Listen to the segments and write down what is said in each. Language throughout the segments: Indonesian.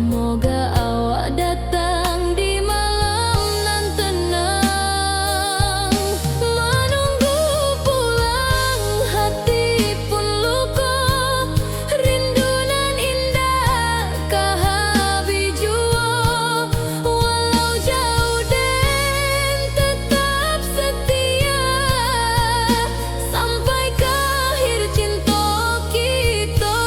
Moga awak datang di malam nan tenang. Menunggu pulang hati pun luka, rindu nan indah kahabi jua. Walau jauh den tetap setia, sampai ke akhir cinta kita.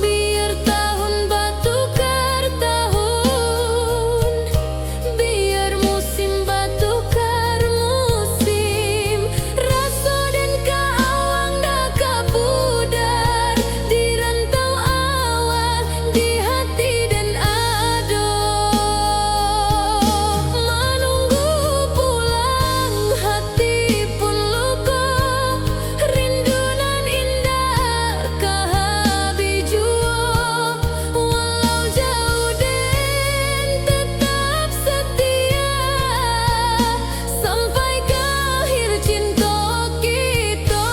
Biar tahun batukar tahun, biar musim batukar musim, rasa dan kaawang dah kapudar di rantau awal di hati dan ado. Menunggu pulang hati pun luka, rindu nan indah kahabi jua. Walau jauh den tetap setia, sampai ke akhir cinta kita.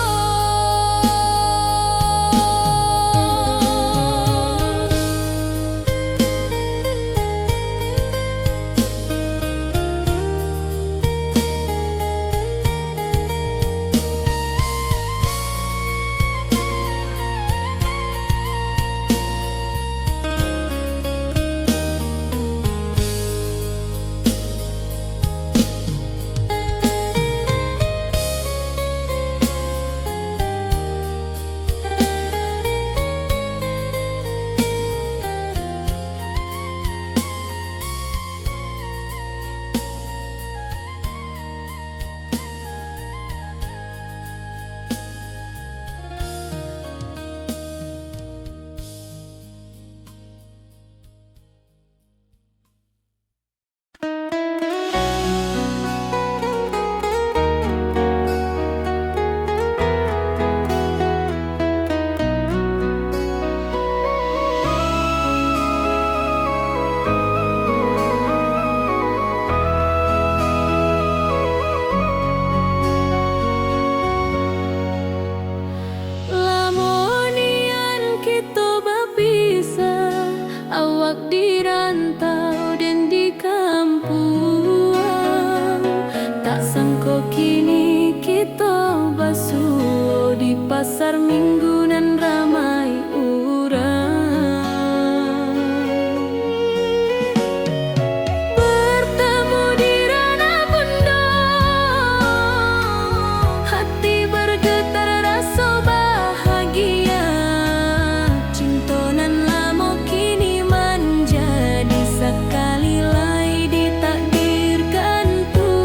Lamonian kita berpisah, awak di rantau dan di kampung. Tak sangka kini kita basuh di pasar minggu nan ramai urang. Bertemu di ranah bunda, hati bergetar rasa bahagia. Cinta nan lama kini menjadi sekali lagi ditakdirkan Tuhan.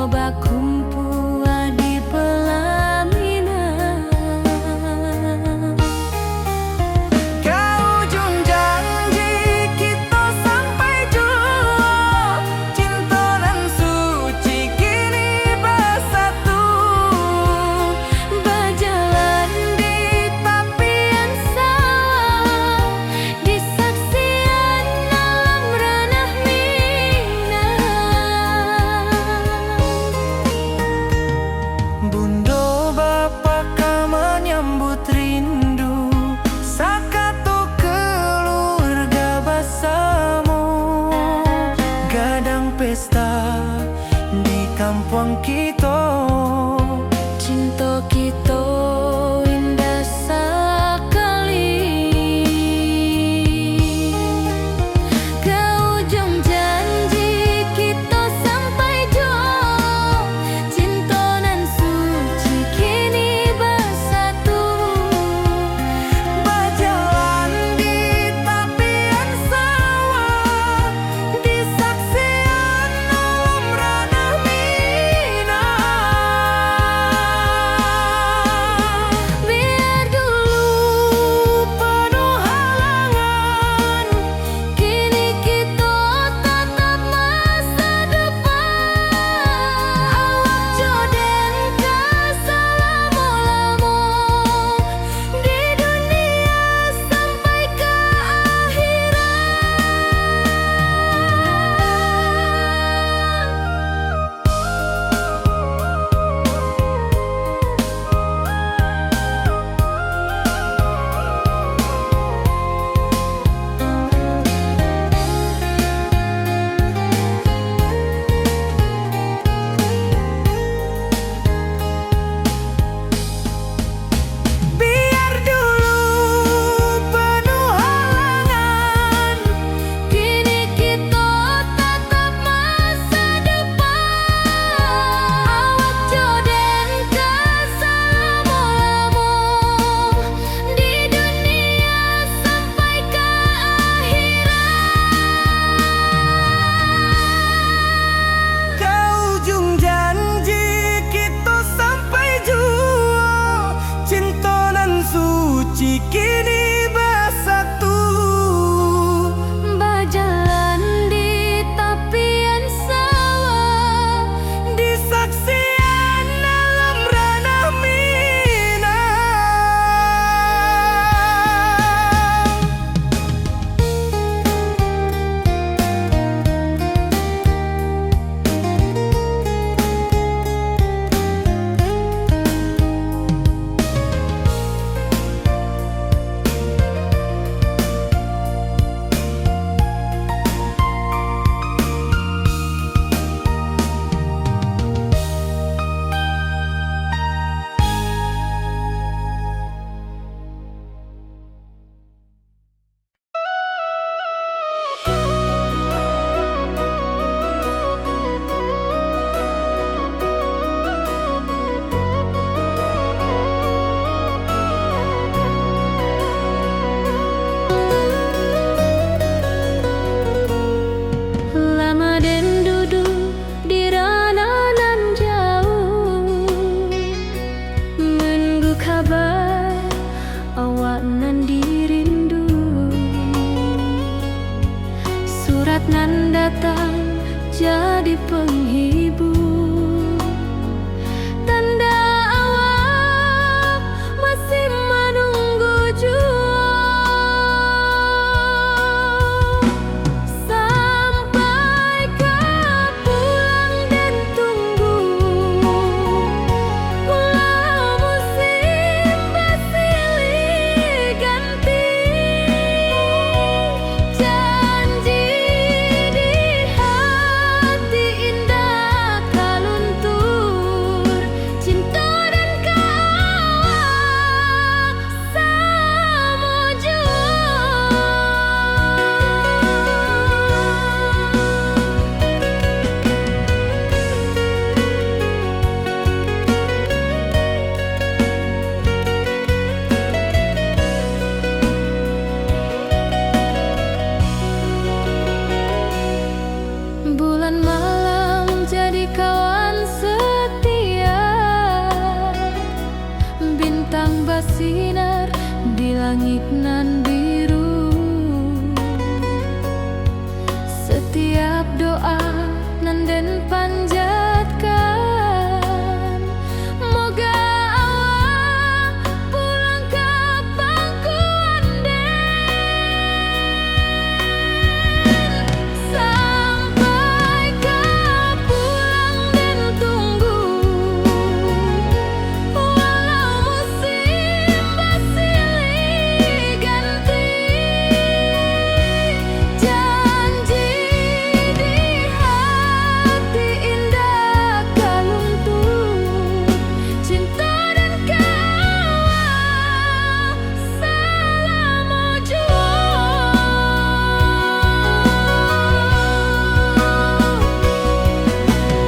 bakumpu di pelaminan. Kau ujung janji kita sampai jua, cinta dan suci kini bersatu. Berjalan di tapian sawah, di saksian alam ranah Minang. Bundo bapa kau menyambut rindu, sakato keluarga bersama. Gadang pesta di kampung kita, Cinta kita indah sekali. Ke ujung janji kita sampai jua, cinta nan suci kini bersatu. berjalan di tapian sawah, di saksian alam ranah Minang. Biar dulu penuh halangan, kini kita tatap masa depan. Awak joden keselama-lama di dunia sampai ke Biar dulu penuh halangan, kini kita tatap masa depan. Awak joden keselama-lama di dunia sampai ke ke ujung janji kita sampai jua, cinta nan suci kini bersatu. berjalan di tapian sawah, Di saksian alam ranah Minang. lama den duduk di ranah nan jauh, menunggu kabar awak nan dirindu. Surat nan datang jadi penghibur, tanda awak masih menunggu jua. Sampai ke pulang dan tunggu, pulau musim bersilih ganti. Janji di hati langit nan biru. Setiap doa nan den panjatkan, moga awak pulang ke pangkuan den. Sampai ke pulang den tunggu, walau musim bersilih ganti. Janji di hati indah kaluntur, cinta dan kawal selama jua.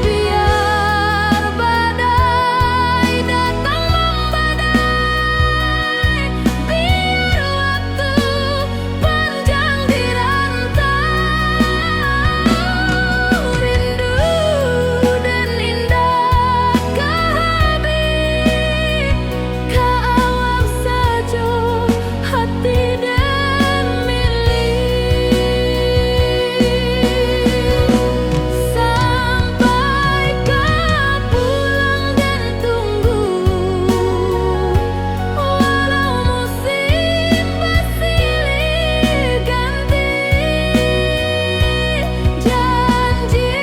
Biar badai datang membadai, biar waktu panjang dirantau, rindu dan indah kehabis, kawal saja hati dan milik. Sampai ke pulang dan tunggu, walau musim bersilih ganti. Janji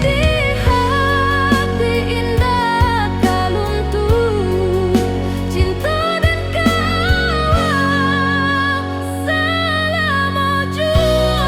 di hati indah kaluntur, cinta dan kawal selama jua.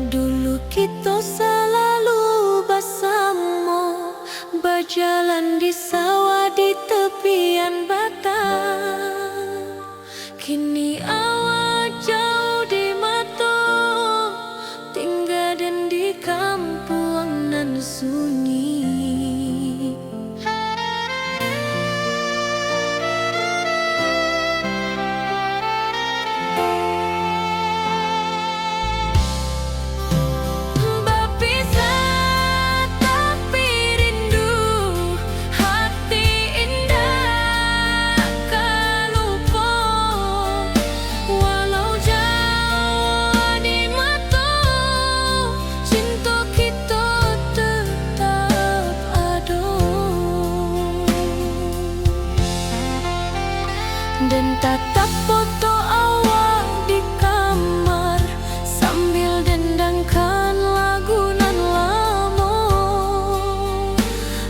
Dulu kita selalu bersama, berjalan di sawah di tepian batang. Kini awak jauh di mata, tinggal dan di kampung nan sunyi. Berpisah tapi rindu, hati indah tak lupa. Walau jauh di mata, cinta kita tetap ada. Dan tatap foto awak di kamar, sambil dendangkan lagu nan lama.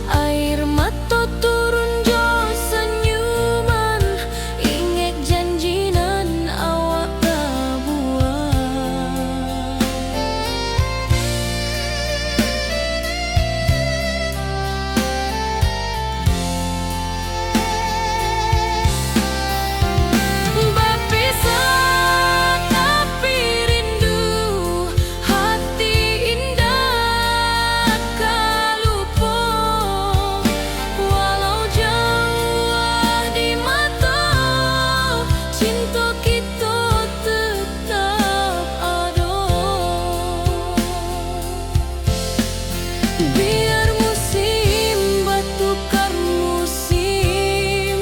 Air mata turun jo senyuman, ingat janji nan awak tak buat. Berpisah tapi rindu, hati indah tak lupa. Walau jauh di mata, cinta kita tetap ada. Biar musim bertukar musim,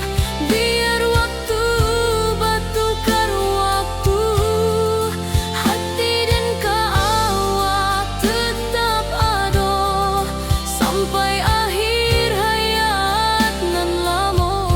biar waktu bertukar waktu, hati dan keawak tetap ada sampai akhir hayat nan lama.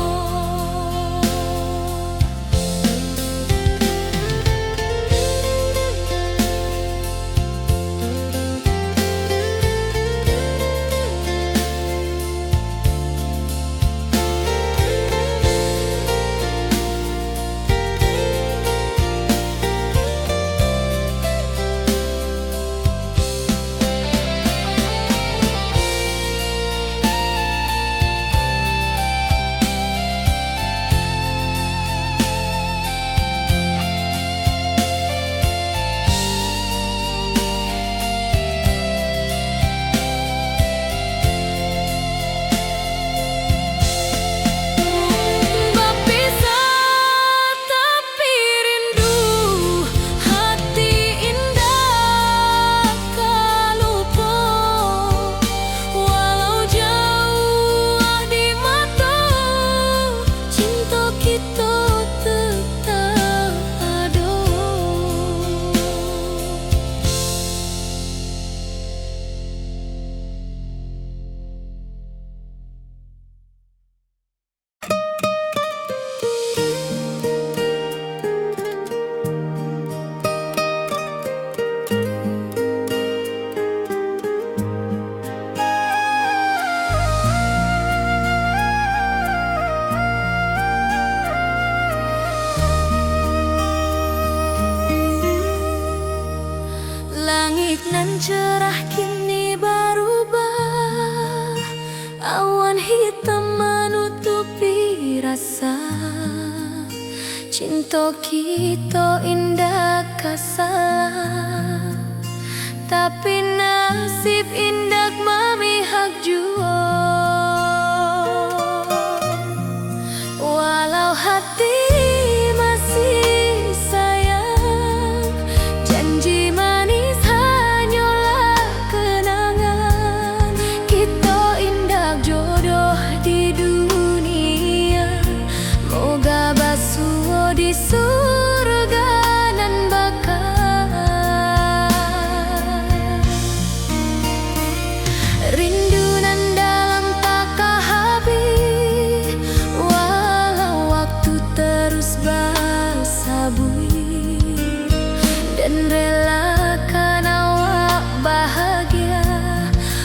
nan cerah kini berubah. Awan hitam menutupi rasa. Cinta kita indah kasalah, tapi nasib indah memihak jua. Walau hati masih sayang, janji manis hanyalah kenangan. Kita indah jodoh di dunia, moga basuh di surga nan bakal. Rindu nan dalam tak habis, walau waktu terus bersabui, dan relakan awak bahagia,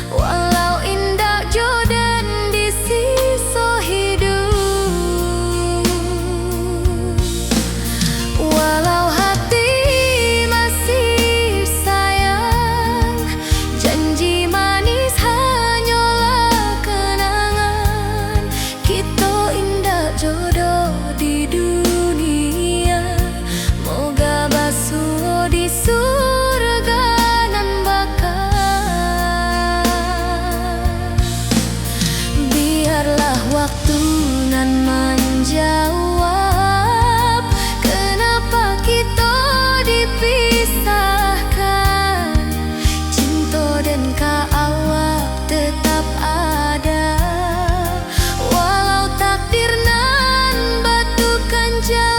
walau indah jodan di sisa hidup. Walau hati masih sayang, janji manis hanyalah kenangan. Kita indah jodoh di dunia, moga basuh di surga nan bakal. Biarlah waktu nan menjawab, kenapa kita dipisahkan. Cinta dan awak tetap ada, walau takdir nan batukan jalan.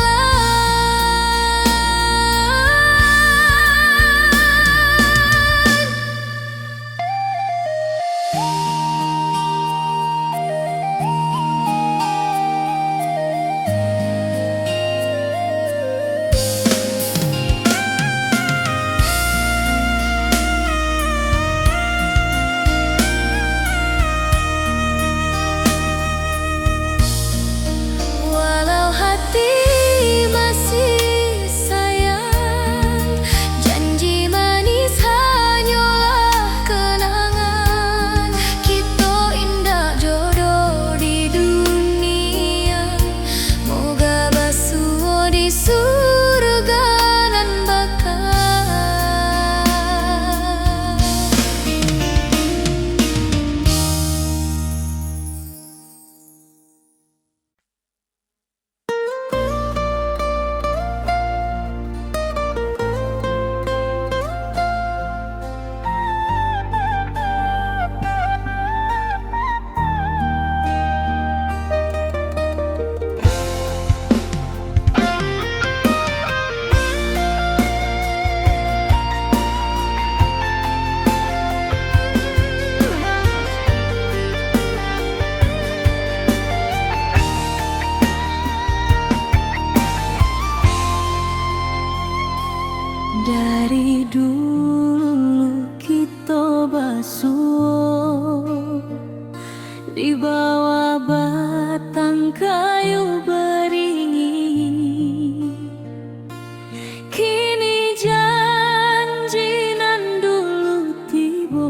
Walau hati masih sayang, janji manis hanyalah kenangan. Kita indah jodoh di dunia, moga basuh di surga nan bakal. Dari dulu kita basuh di bawah batang kayu beringin. Kini janji nan dulu tiba,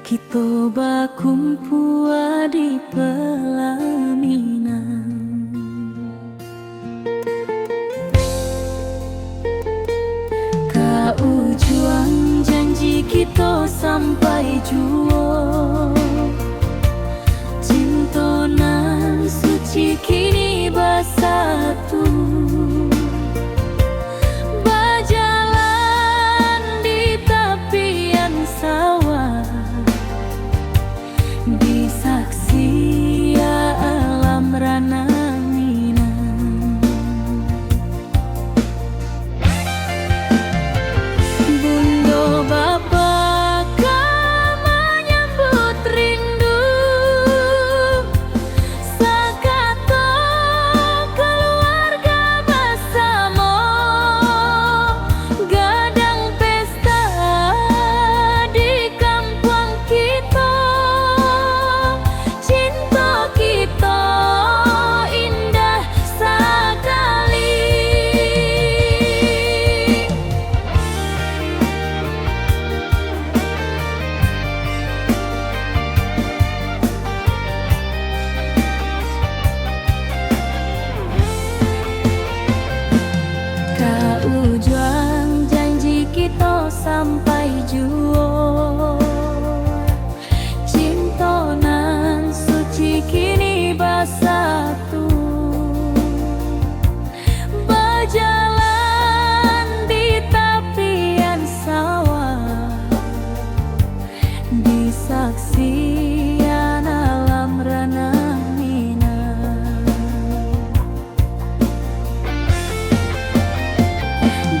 kita bakumpul di pelaminan. Ujung janji kita sampai jua, cinta nan suci kini bersatu. Berjalan di tepian sawah, disaksi alam juo. Cinta nan suci kini bersatu, berjalan di tepian sawah, di saksian alam ranah Minang.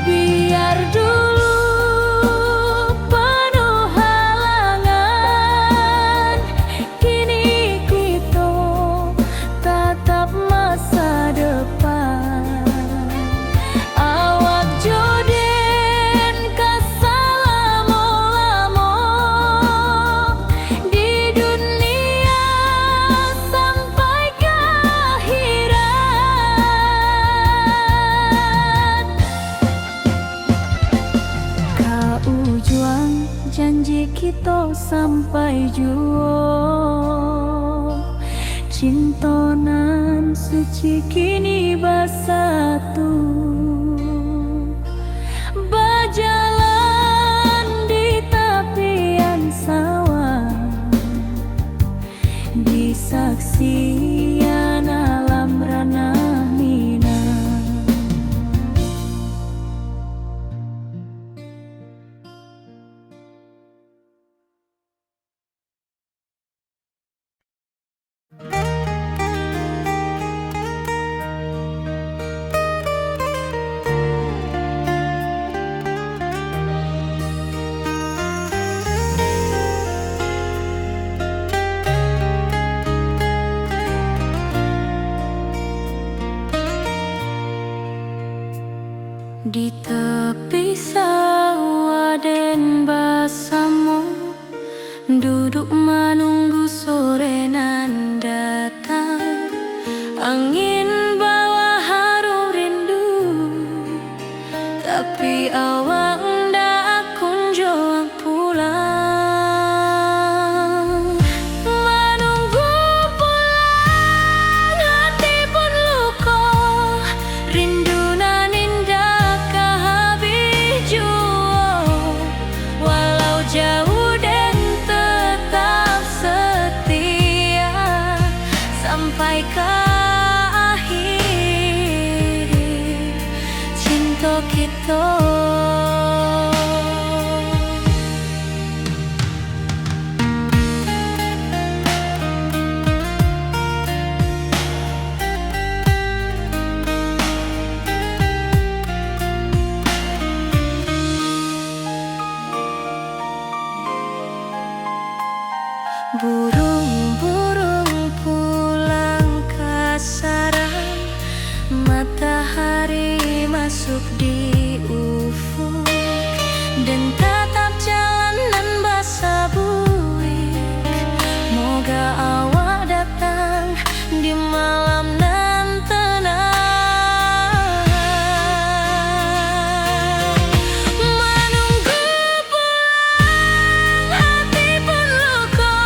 Biar dulu penuh halangan, kini kita tatap masa depan. Awak joden kasalamo-lamo di dunia sampai ke akhirat. Kau juang janji kita sampai juo. Cinta nan suci kini bersatu, berjalan di tepian sawah, di saksian alam ranah Minang. Di tepi sawah den bersama, duduk menunggu sore nan datang. Angin bawa harum rindu, tapi awak ndak kunjung pulang. Menunggu pulang hati pun luka, rindu nan indah kehabis jua. Walau jauh dan tetap setia sampai ke akhir cinta kita. Burung-burung pulang ke sarang, matahari masuk di ufuk, dan tatap jalanan basah buik. Moga awak datang di malam nan tenang. Menunggu pulang hati pun luka,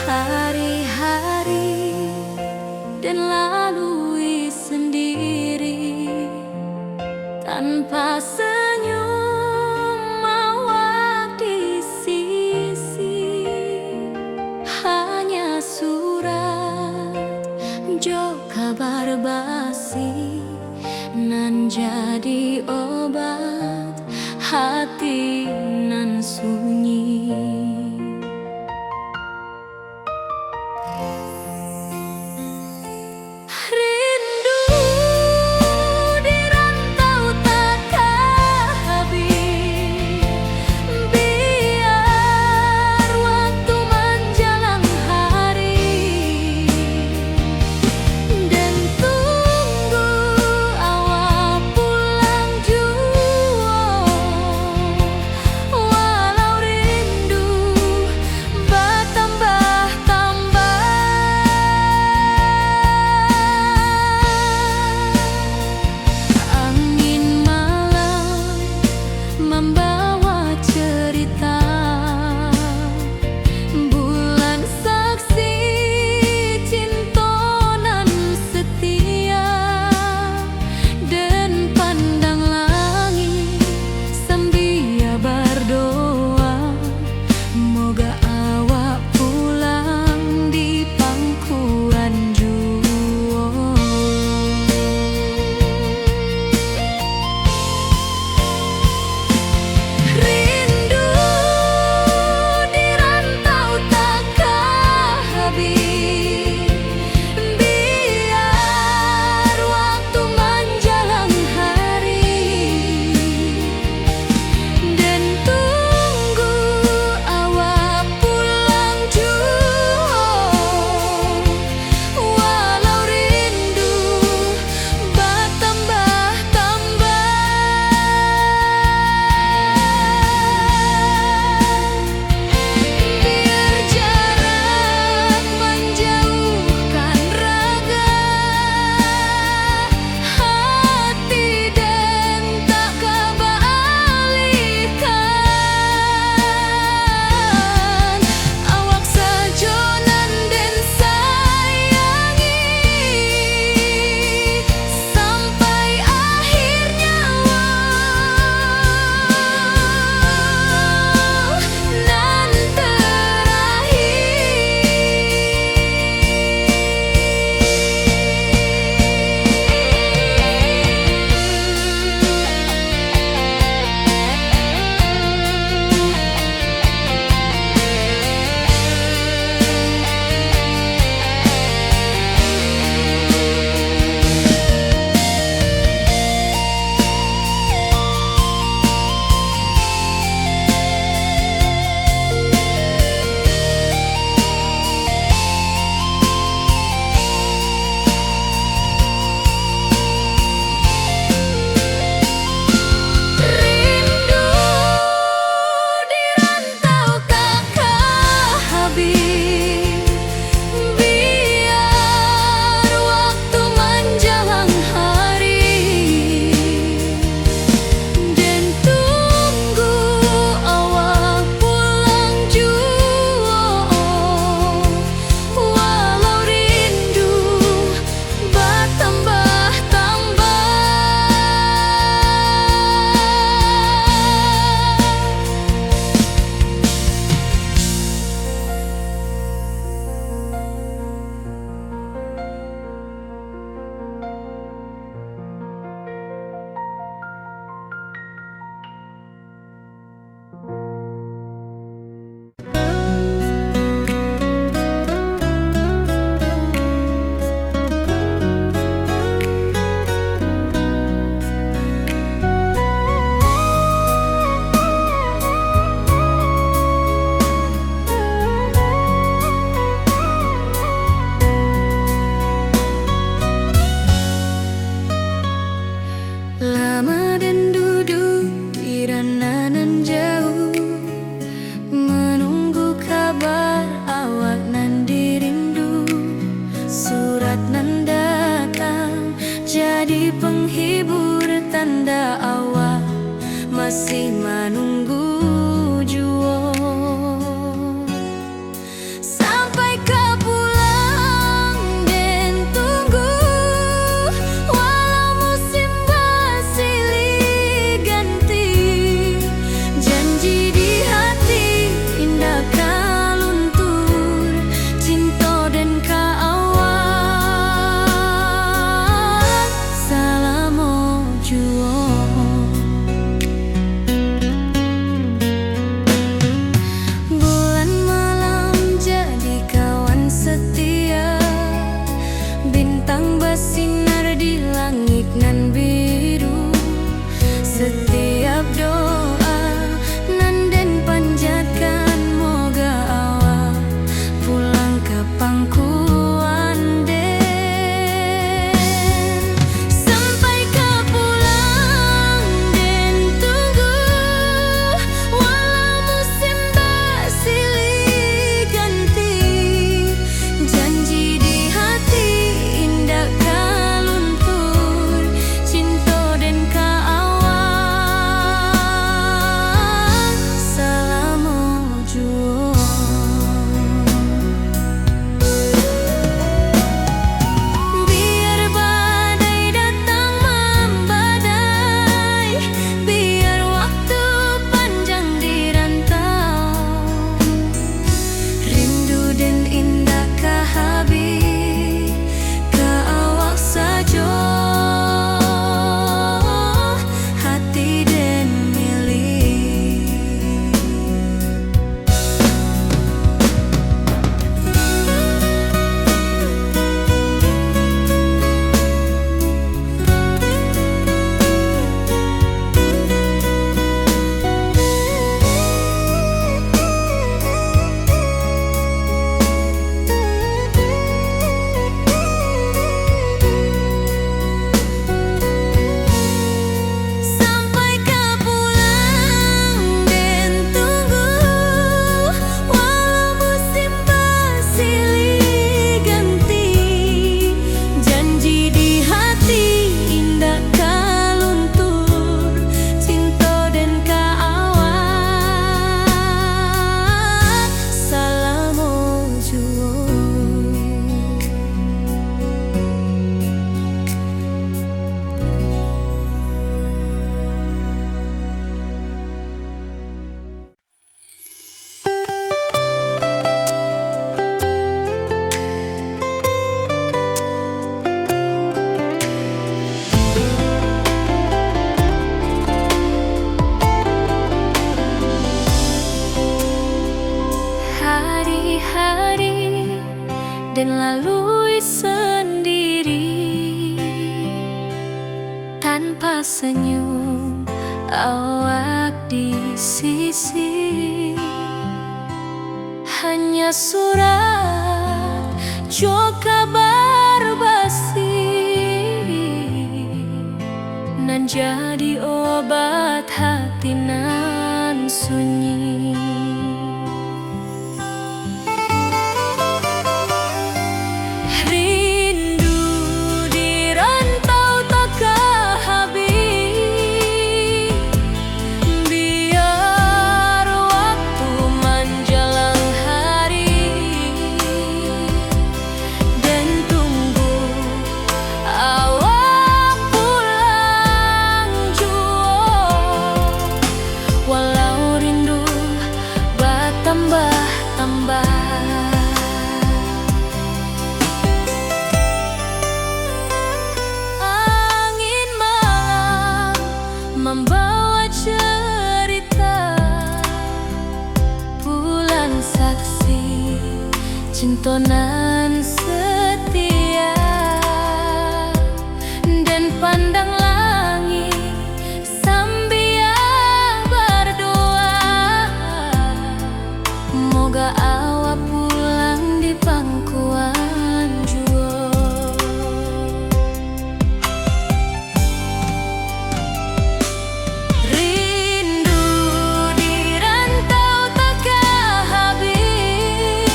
hari-hari dan lalui sendiri tanpa senyum awak di sisi. Hanya surat jo kabar basi nan jadi obat hati nan sunyi. Rindu di rantau takkan habis, biar waktu menjelang hari, dan tunggu awak pulang jua. Walau rindu bertambah-tambah, angin malam membawa cerita, bulan saksi cintonan setia, dan pandang langit sambil berdoa, moga awak pulang di pangkuan jua. Rindu di rantau takkan habis, biar waktu menjelang hari, dan tunggu awak pulang jua. Walau rindu bertambah-tambah, biar jarak menjauhkan raga hati, dan tak kebalikan. Awak sajonan dan sayangi sampai akhir nyawa nan rindu di rantau takkan habis, biar waktu menjelang hari, dan tunggu awak pulang jua. Walau rindu bertambah-tambah, lama dan duduk di rananan jauh, menunggu kabar awak nan dirindu. Surat nan datang jadi penghibur, tanda awak masih menunggu jua. Sampai hari-hari dan lalui sendiri tanpa senyum awak di sisi. Hanya surat jo kabar basi nan jadi obat hati nan sunyi. Rindu di rantau takkan habis, biar waktu menjelang hari dan tunggu awak pulang jua. Walau rindu bertambah-tambah, angin malam membawa cerita, bulan saksi cintonan setia, dan pandang langit sambil berdoa, moga awak pulang di pangkuan jua. Rindu di rantau takkan habis,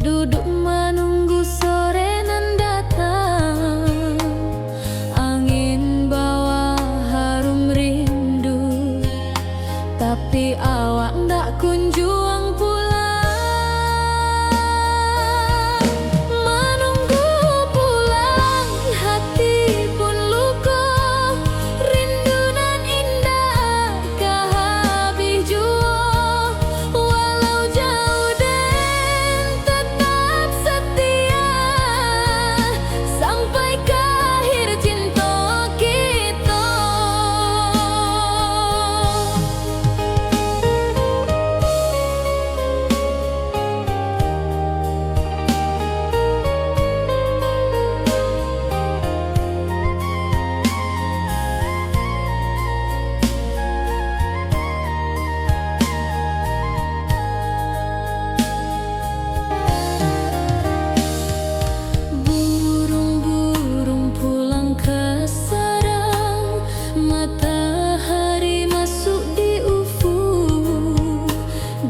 duduk menunggu sore nan datang. Angin bawa harum rindu, tapi awak ndak kunjung pulang. Menunggu pulang, hati pun luka. Rindu nan indah kah habis jua. Walau jauh dan tetap setia, sampai ke akhir cinta kita. Burung-burung pulang ke sarang, matahari masuk di ufuk,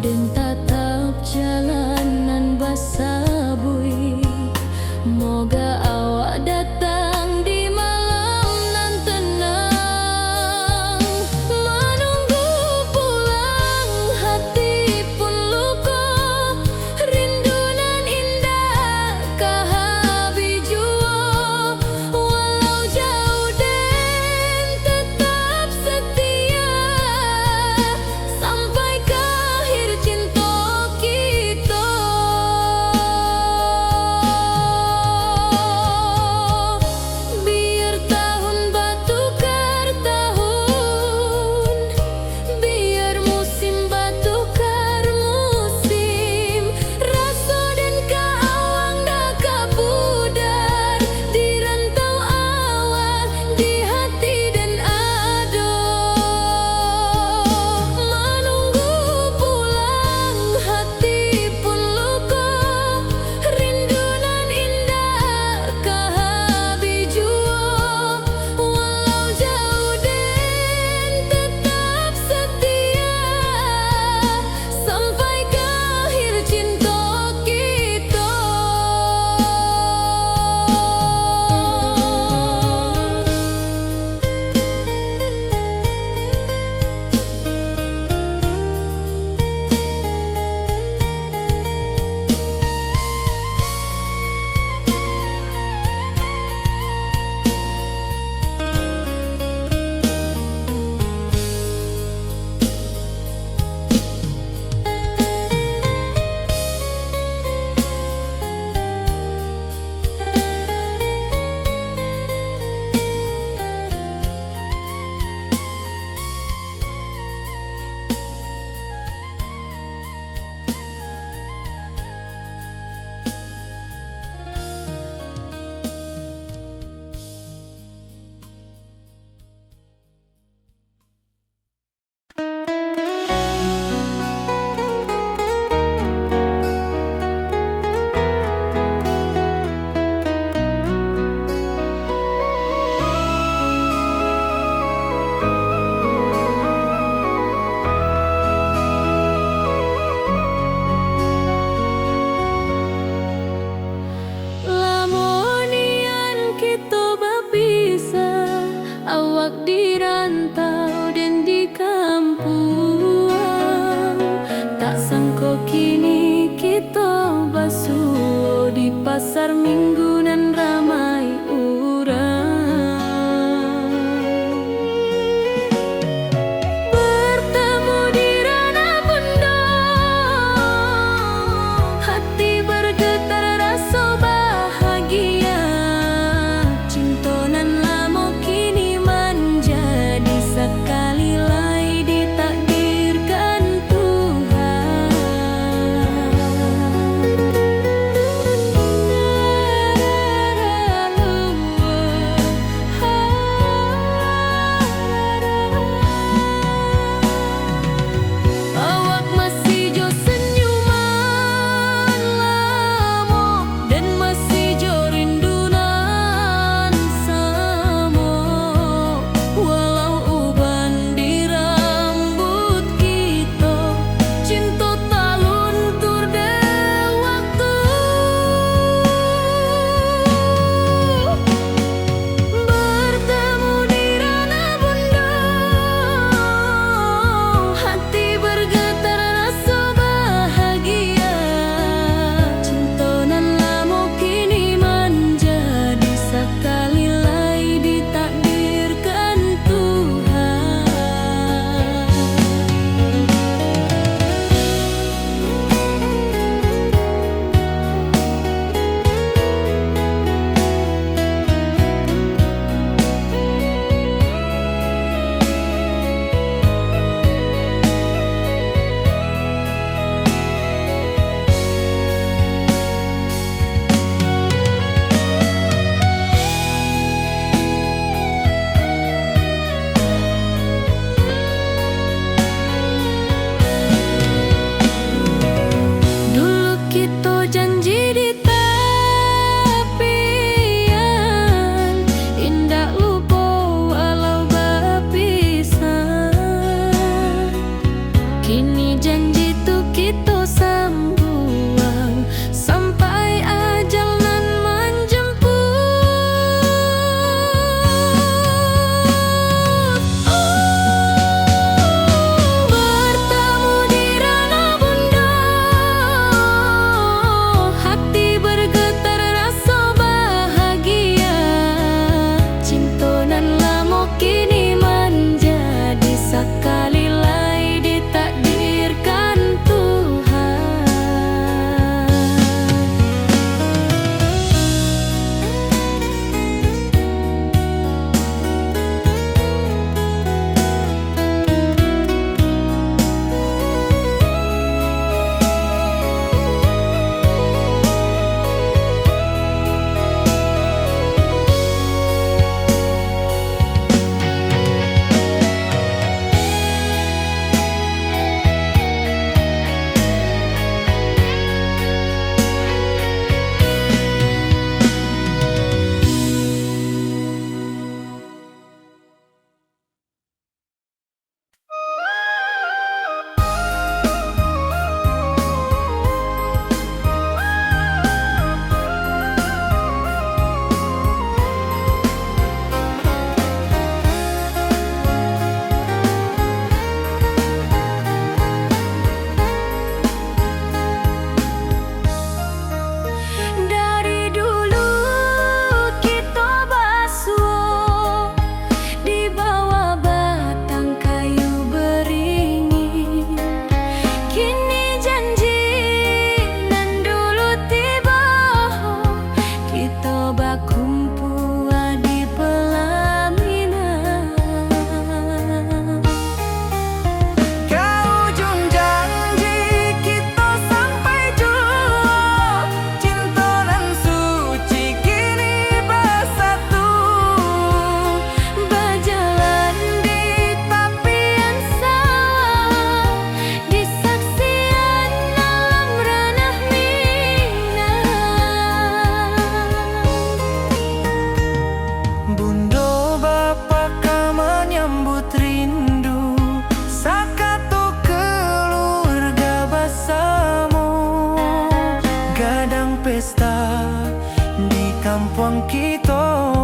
dan tatap jalanan basah bui. Moga awak datang di malam nan tenang. Menunggu pulang, hati pun luka. Rindu nan indah kah habis jua. Walau jauh dan tetap setia, sampai ke akhir cinta kita. Biar tahun bertukar tahun, biar musim bertukar musim. Rasa dan keawang dah kabudar di rantau awak, di hati dan ado. Menunggu pulang, hati pun luka. Rindu nan indah kah habis jua. Walau jauh dan tetap setia, sampai ke akhir cinta kita. Lamonian kita berpisah, awak di rantau dan di kampung. Tak sangka kini kita basuh di pasar minggu nan ramai urang. Bertemu di ranah pondok, hati bergetar rasa bahagia. Cinta nan lama kini menjadi sekali lai ditakdirkan Tuhan. pesta di kampung kita.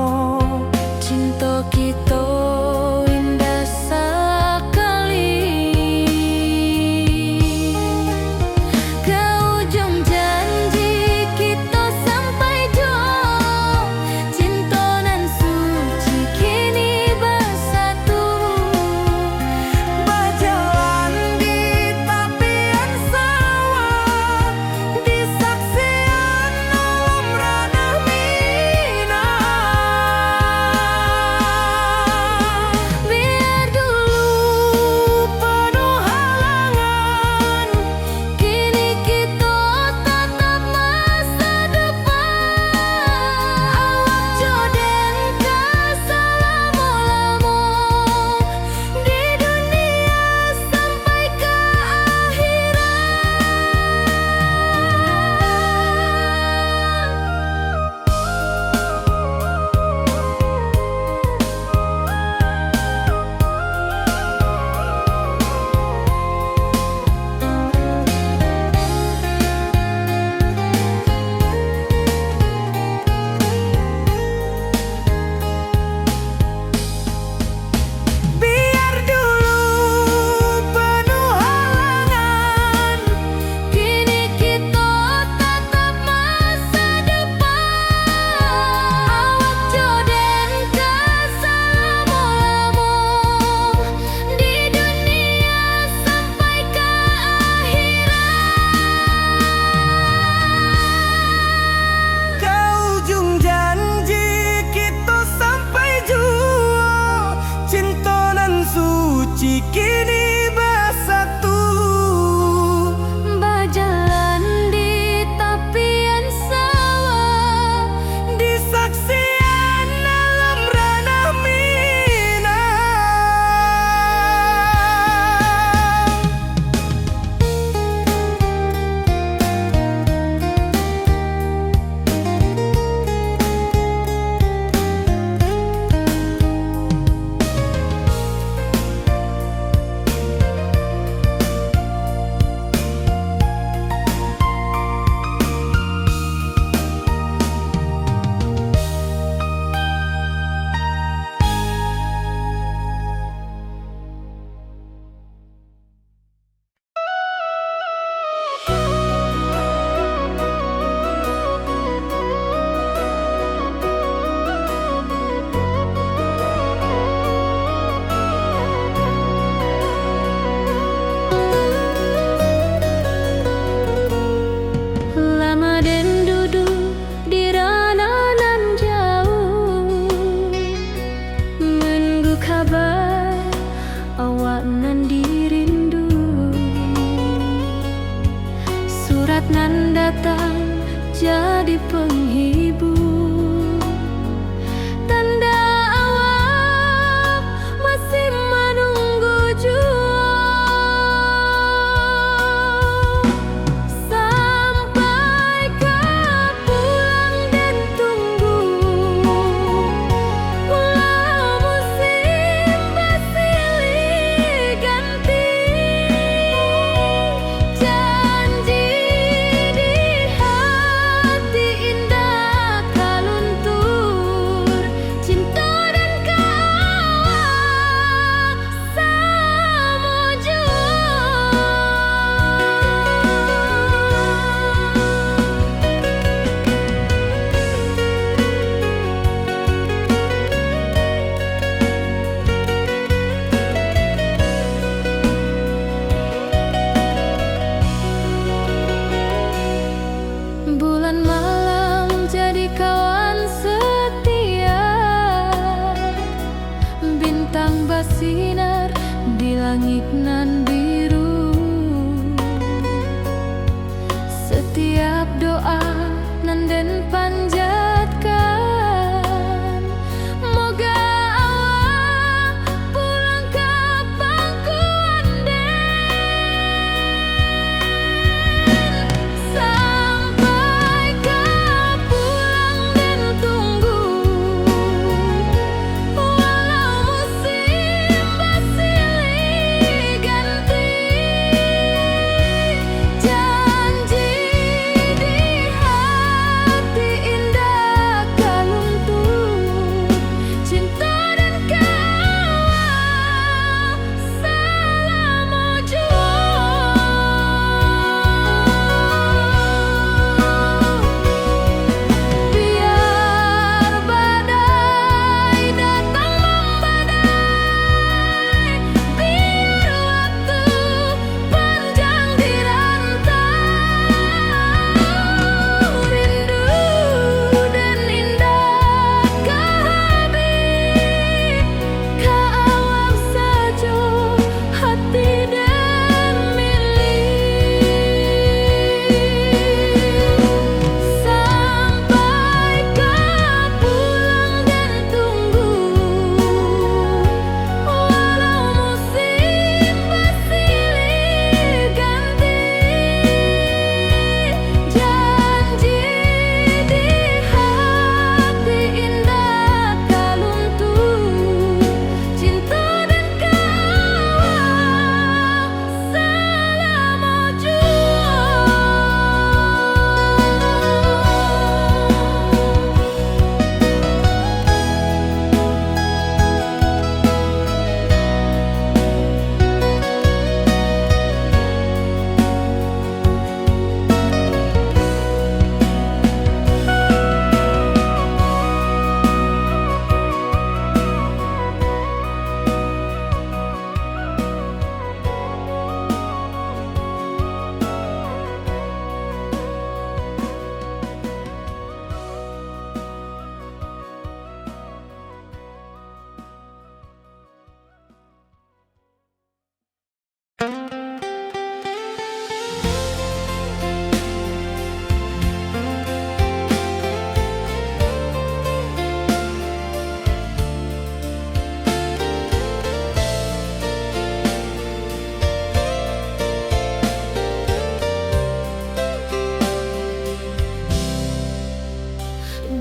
Cinta kita indah sekali. Ke ujung janji kita sampai jauh. Cinta nan suci kini bersatu. Berjalan di tepian sawah, di saksian alam ranah Minang. Biar dulu penuh halangan, kini kita tatap masa depan. Awak joden keselamo-lamo di dunia sampai ke Biar dulu penuh halangan, kini kita tatap masa depan. Awak joden keselamo-lamo di dunia sampai ke ke ujung janji kita sampai jua. Cinta nan suci kini bersatu. berjalan di tepian sawah. Di saksian alam ranah Minang. Lama den duduk di ranah nan jauh, menunggu kabar awak nan dirindu. Surat nan datang jadi penghibur, tanda awak masih menunggu jua. Sampai ke pulang dan tunggu, walau musim bersilih ganti. Janji di hati indah kaluntur, cinta dan kawak sama jua. Bulan malam jadi kawan setia, bintang bersinar di langit nan biru. Setiap doa nan den panjatkan, moga awak pulang ke pangkuan den. Sampai ke pulang dan tunggu, walau musim bersilih ganti. Janji di hati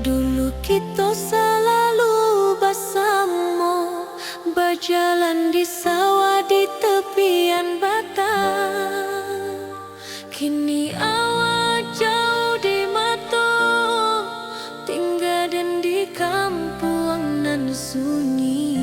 Dulu kita selalu bersama, berjalan di sawah di tepian batang. Kini awak jauh di mata, tinggal dan di kampung nan sunyi.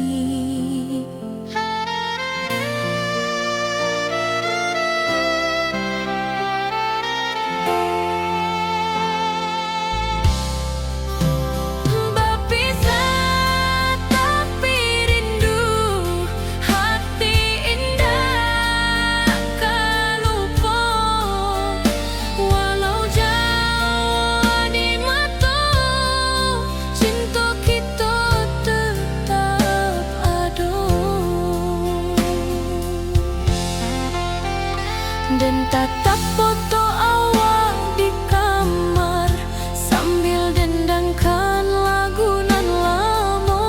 Dan tatap foto awak di kamar sambil dendangkan lagu nan lama.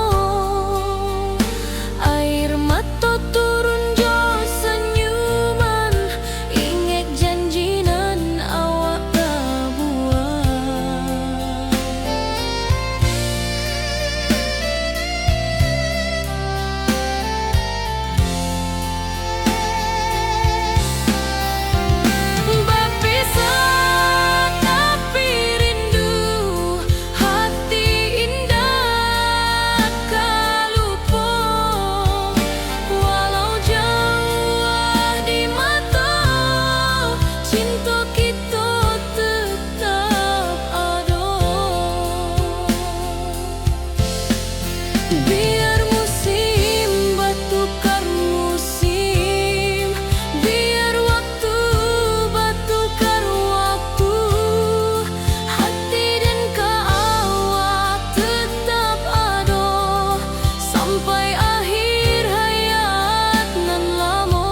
Air mata turun jo senyuman, ingat janji nan awak buat. Biar musim bertukar musim, biar waktu bertukar waktu, hati dan awak tetap ada sampai akhir hayat nan lama.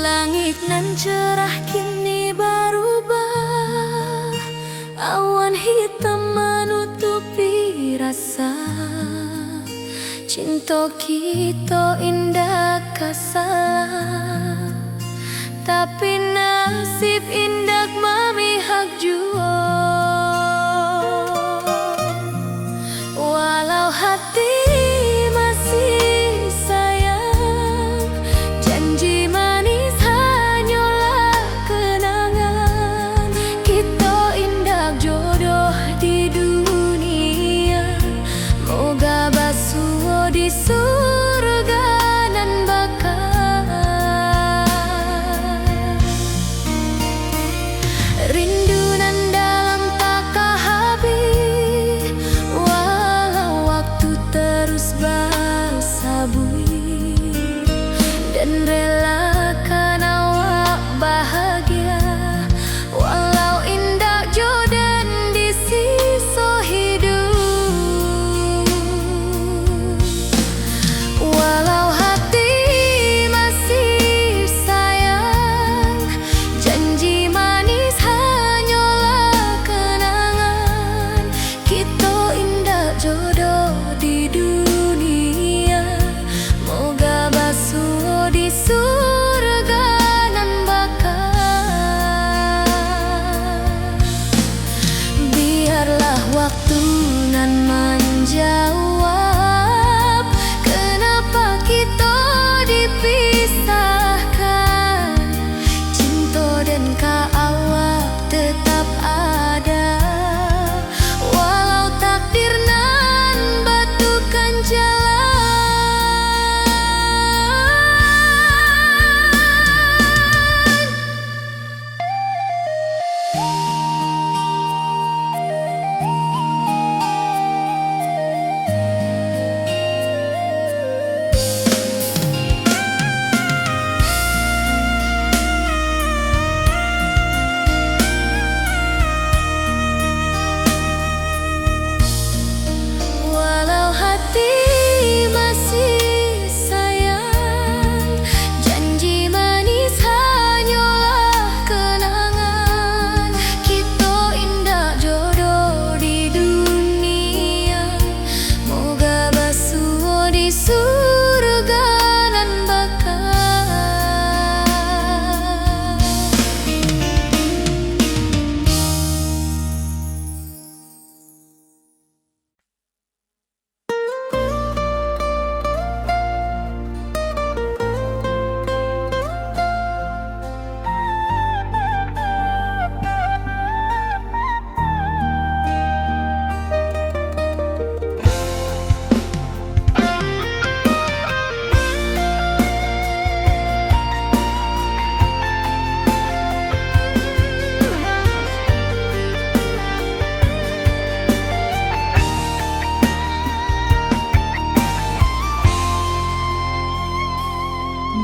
Langit nan cerah kini berubah, awan hitam menutupi rasa. Cinta kita indah kasalah, tapi nasib indah memihak jua. Walau hati masih sayang, janji manis hanyalah kenangan. Kita indah jodoh di dunia, moga basuh di surga nan bakal.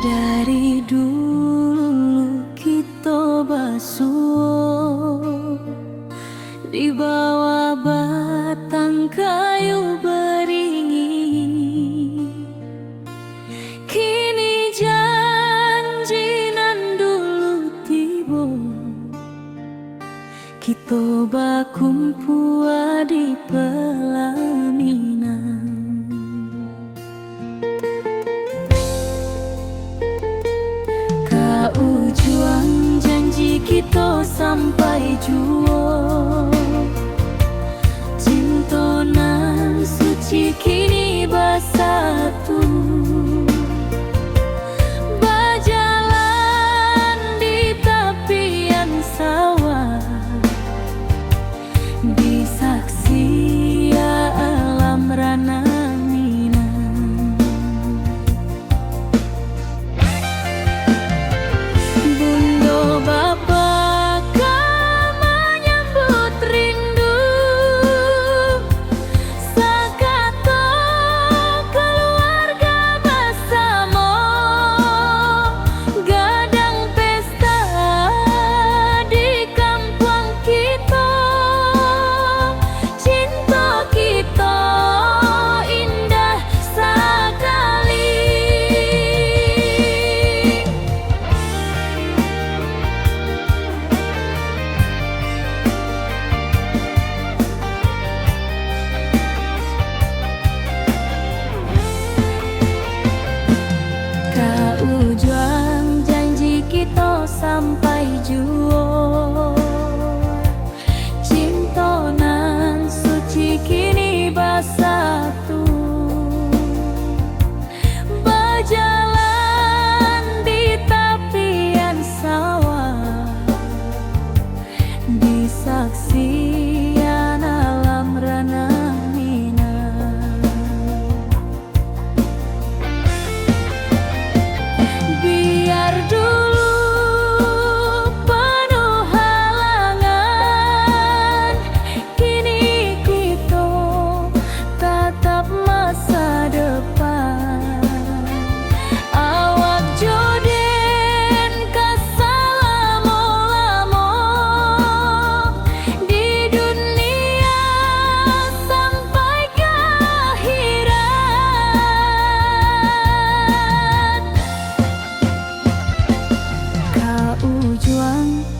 Dari dulu kita basuh di bawah batang kayu beringin. Kini janji nan dulu tiba, kita bakumpul di pelaminan. Juang janji kita sampai jua, cinta nan suci kini bersatu. Berjalan di tepian sawah, disaksi alam rana. Sampai jua, cinta nan suci kini bersatu. Berjalan di tepian sawah, disaksikan alam rana. Biar dulu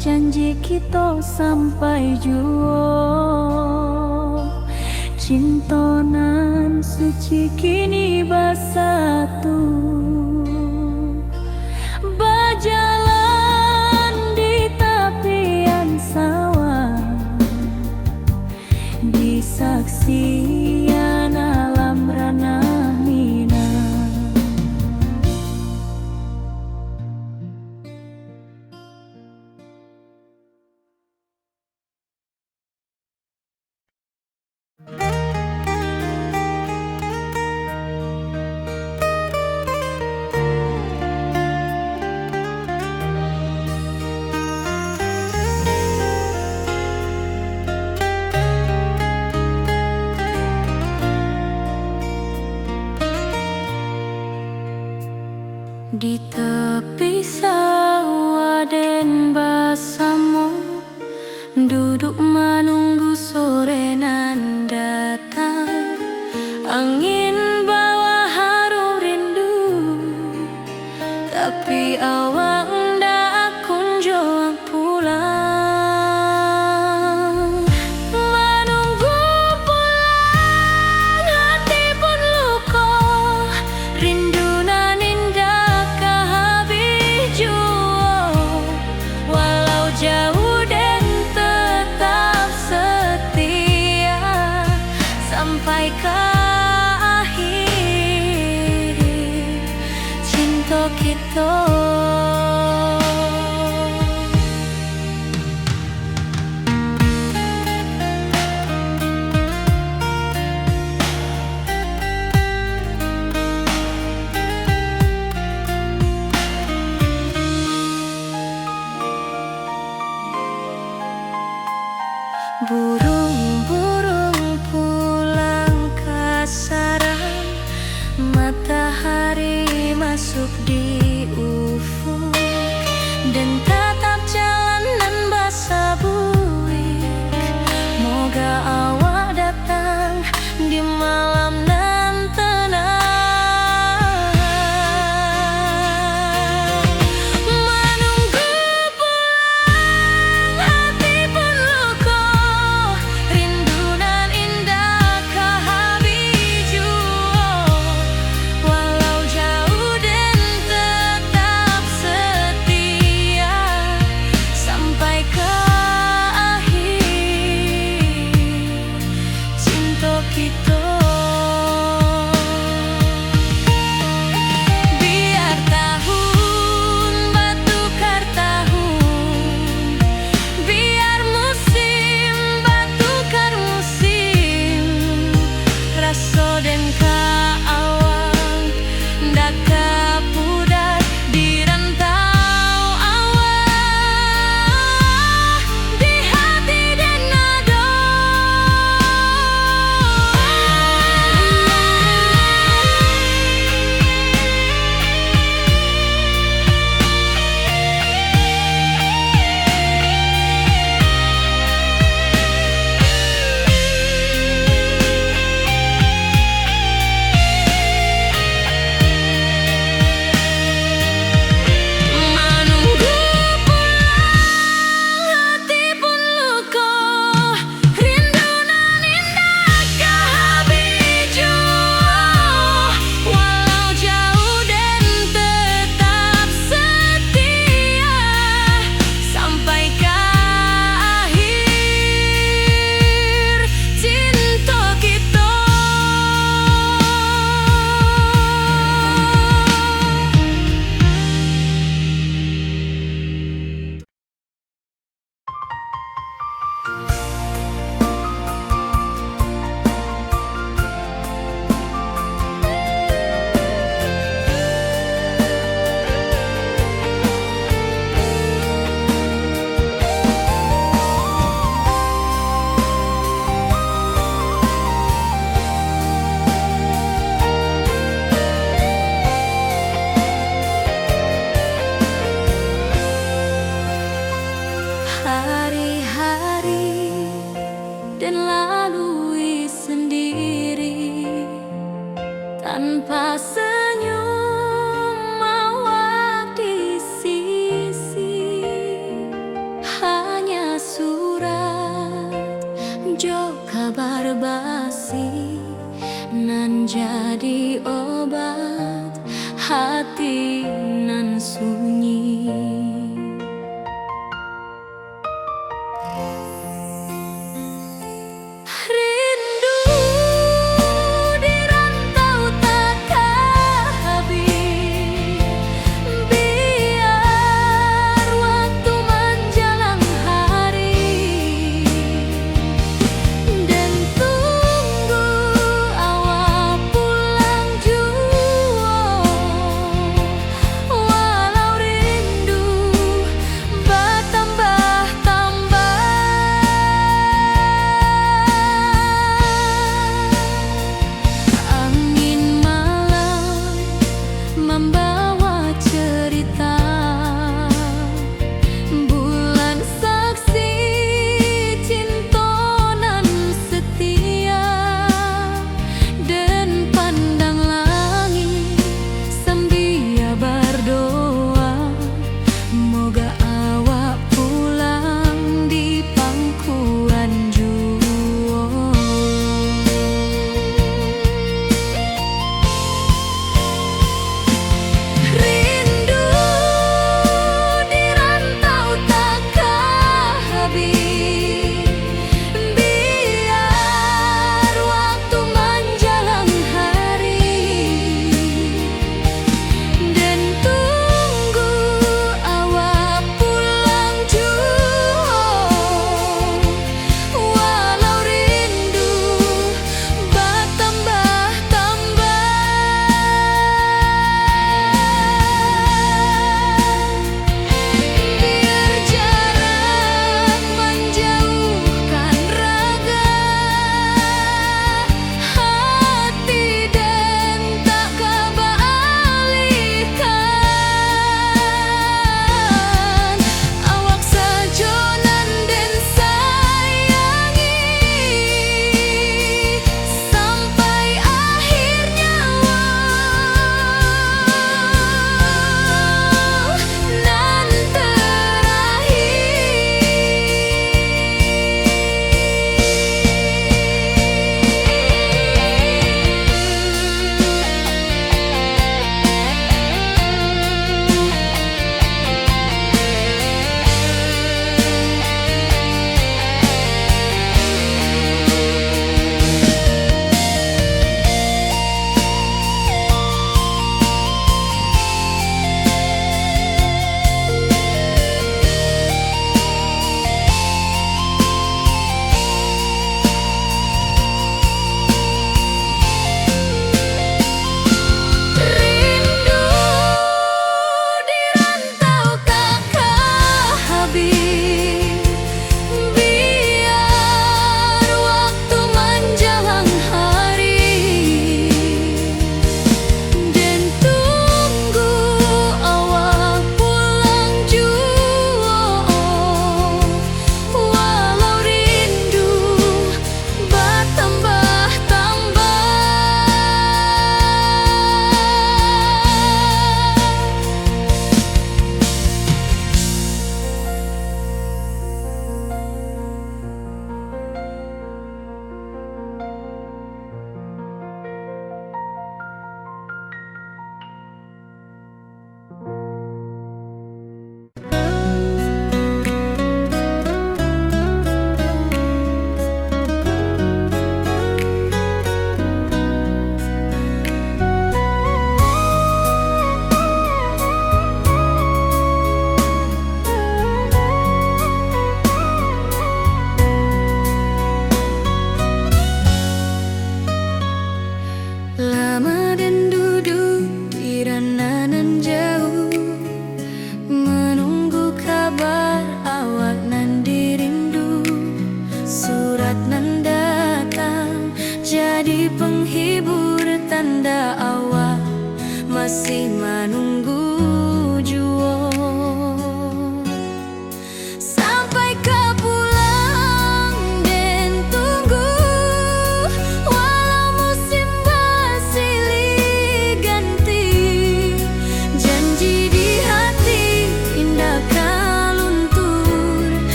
janji kita sampai jua, cinta nan suci kini bersatu. Berjalan di tepian sawah, disaksikan alam rana. Di tepi sawah den bersama, duduk menunggu sore nan datang. Angin bawa harum rindu, tapi awak ndak kunjung pulang. Menunggu pulang, hati pun luka, rindu nan indah jauh dan tetap setia sampai ke akhir cinta kita. menjadi obat hati nan sunyi. Rindu di rantau takkan habis, biar waktu menjelang hari, dan tunggu awal pulang juga.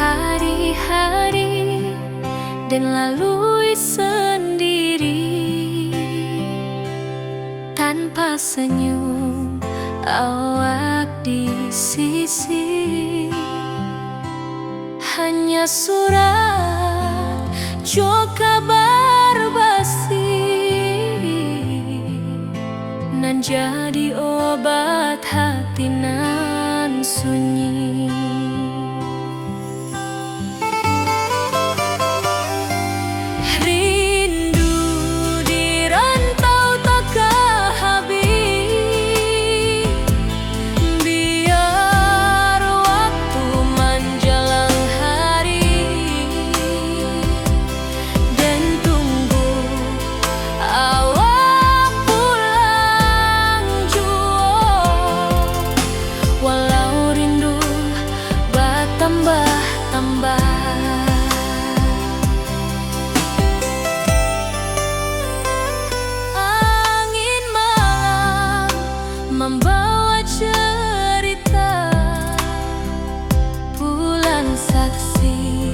hari-hari dan lalui sendiri tanpa senyum awak di sisi. Hanya surat jo kabar basi nan jadi obat hati nan sunyi. Rindu di rantau takkan habis, biar waktu menjelang hari dan tunggu awak pulang jua. Walau rindu bertambah-tambah, angin malam membawa cerita pulang saksi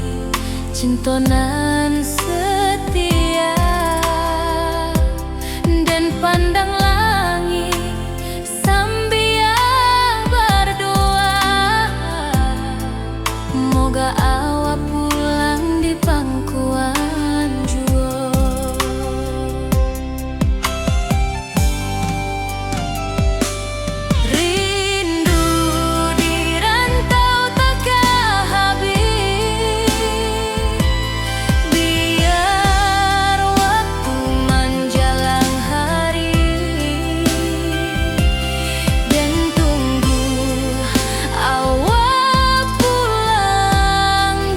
cintonan setia. Dan pandang langit sambil berdoa, moga awak pulang di pangkuan jua. Rindu di rantau takkan habis, biar waktu menjelang hari dan tunggu awak pulang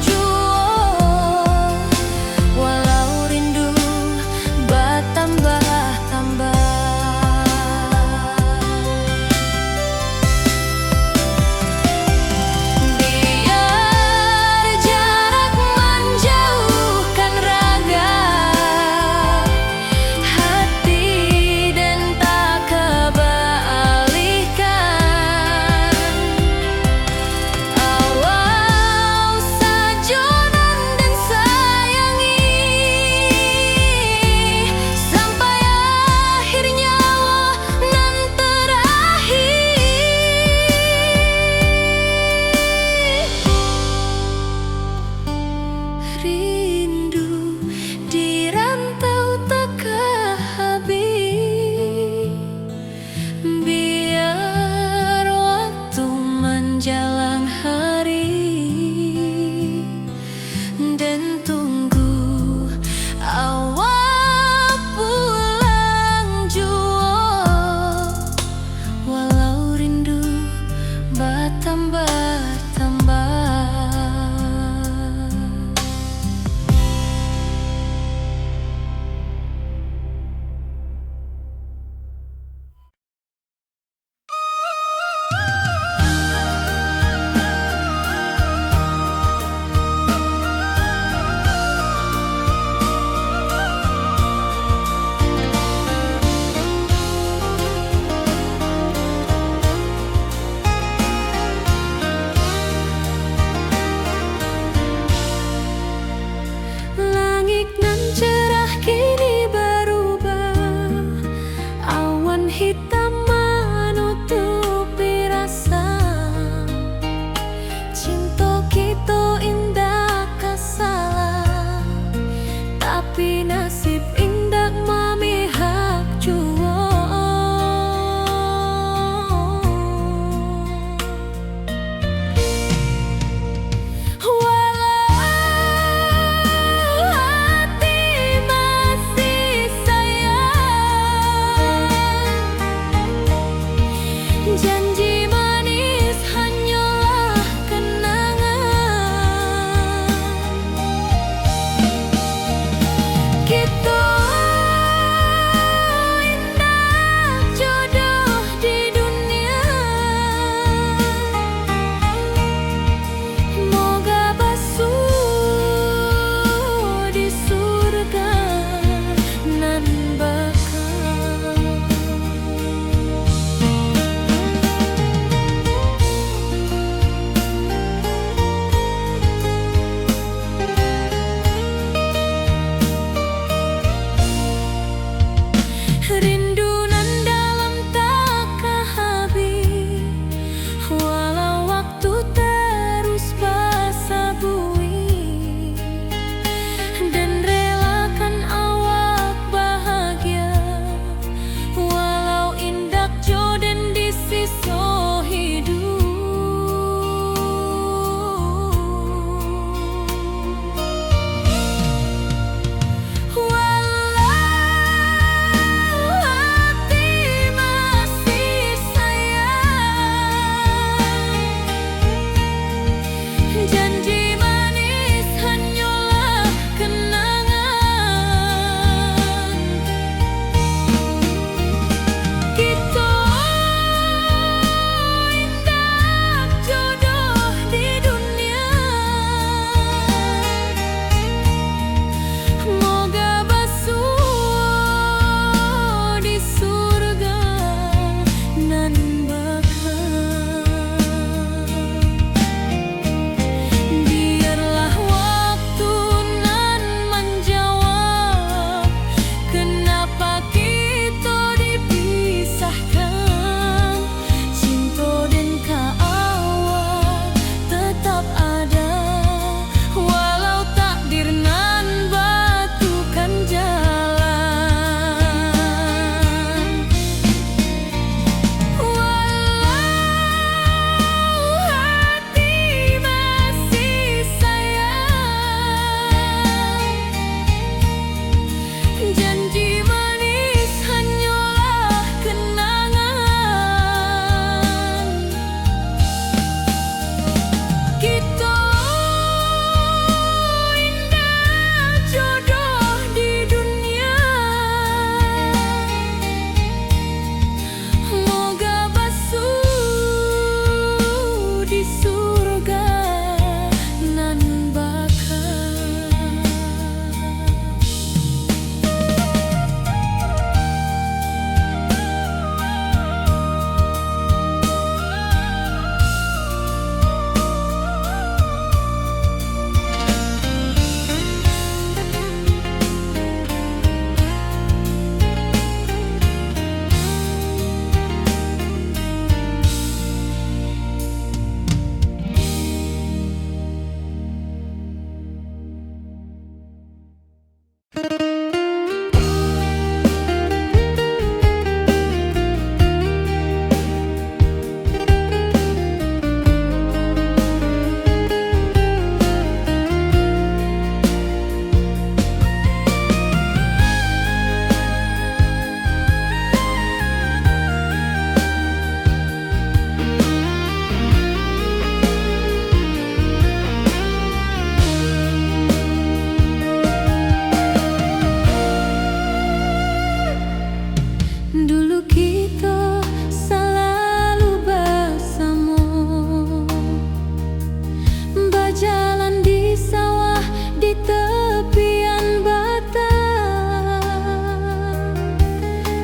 berjalan di sawah di tepian batang.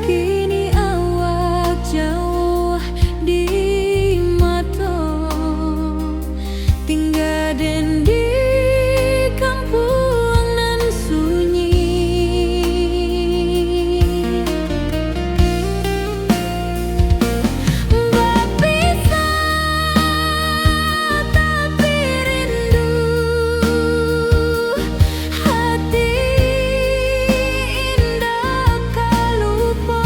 Kini awak jauh di mata, tinggal den di kampung nan sunyi. Berpisah tapi rindu, hati indah kau lupa.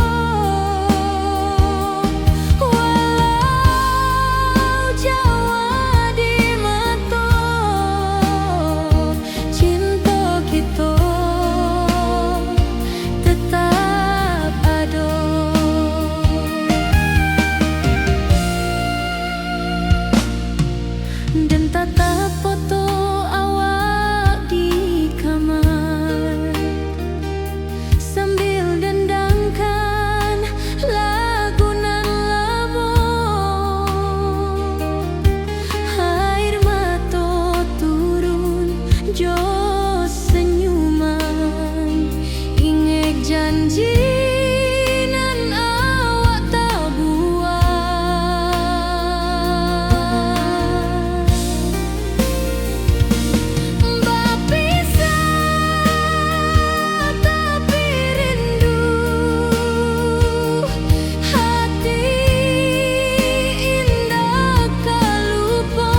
Walau jauh di mata, cinta kita tetap ada. Dan tatap foto awak di kamar, sambil dendangkan lagu nan lama. Air mata turun jo senyuman, ingat janji nan awak tak buat. Berpisah tapi rindu, hati indah kau lupa.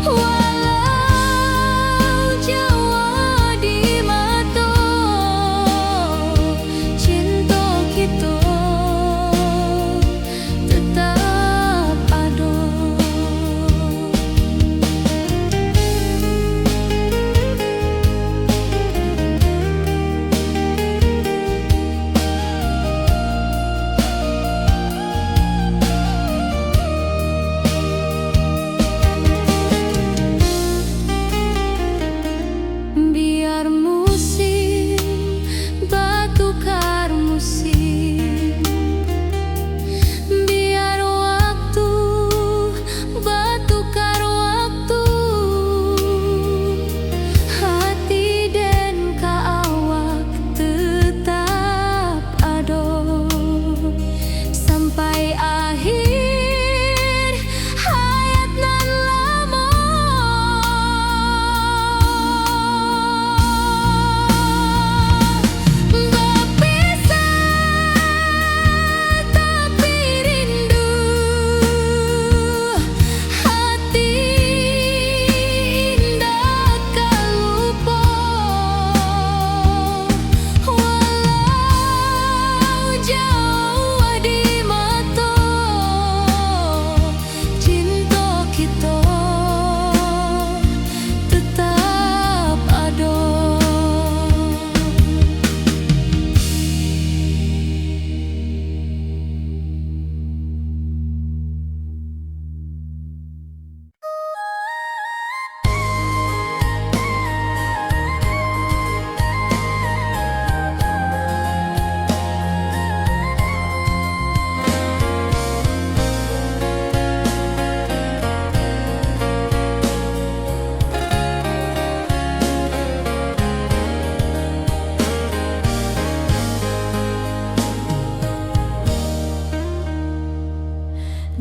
Walau jauh di mata, cinta kita tetap ada. Biar musim bertukar musim, biar waktu bertukar waktu, hati dan awak tetap ada sampai akhir hayat nan lama. Berpisah tapi rindu, hati indah kau lupa. Walau jauh di mata, cinta kita tetap ada.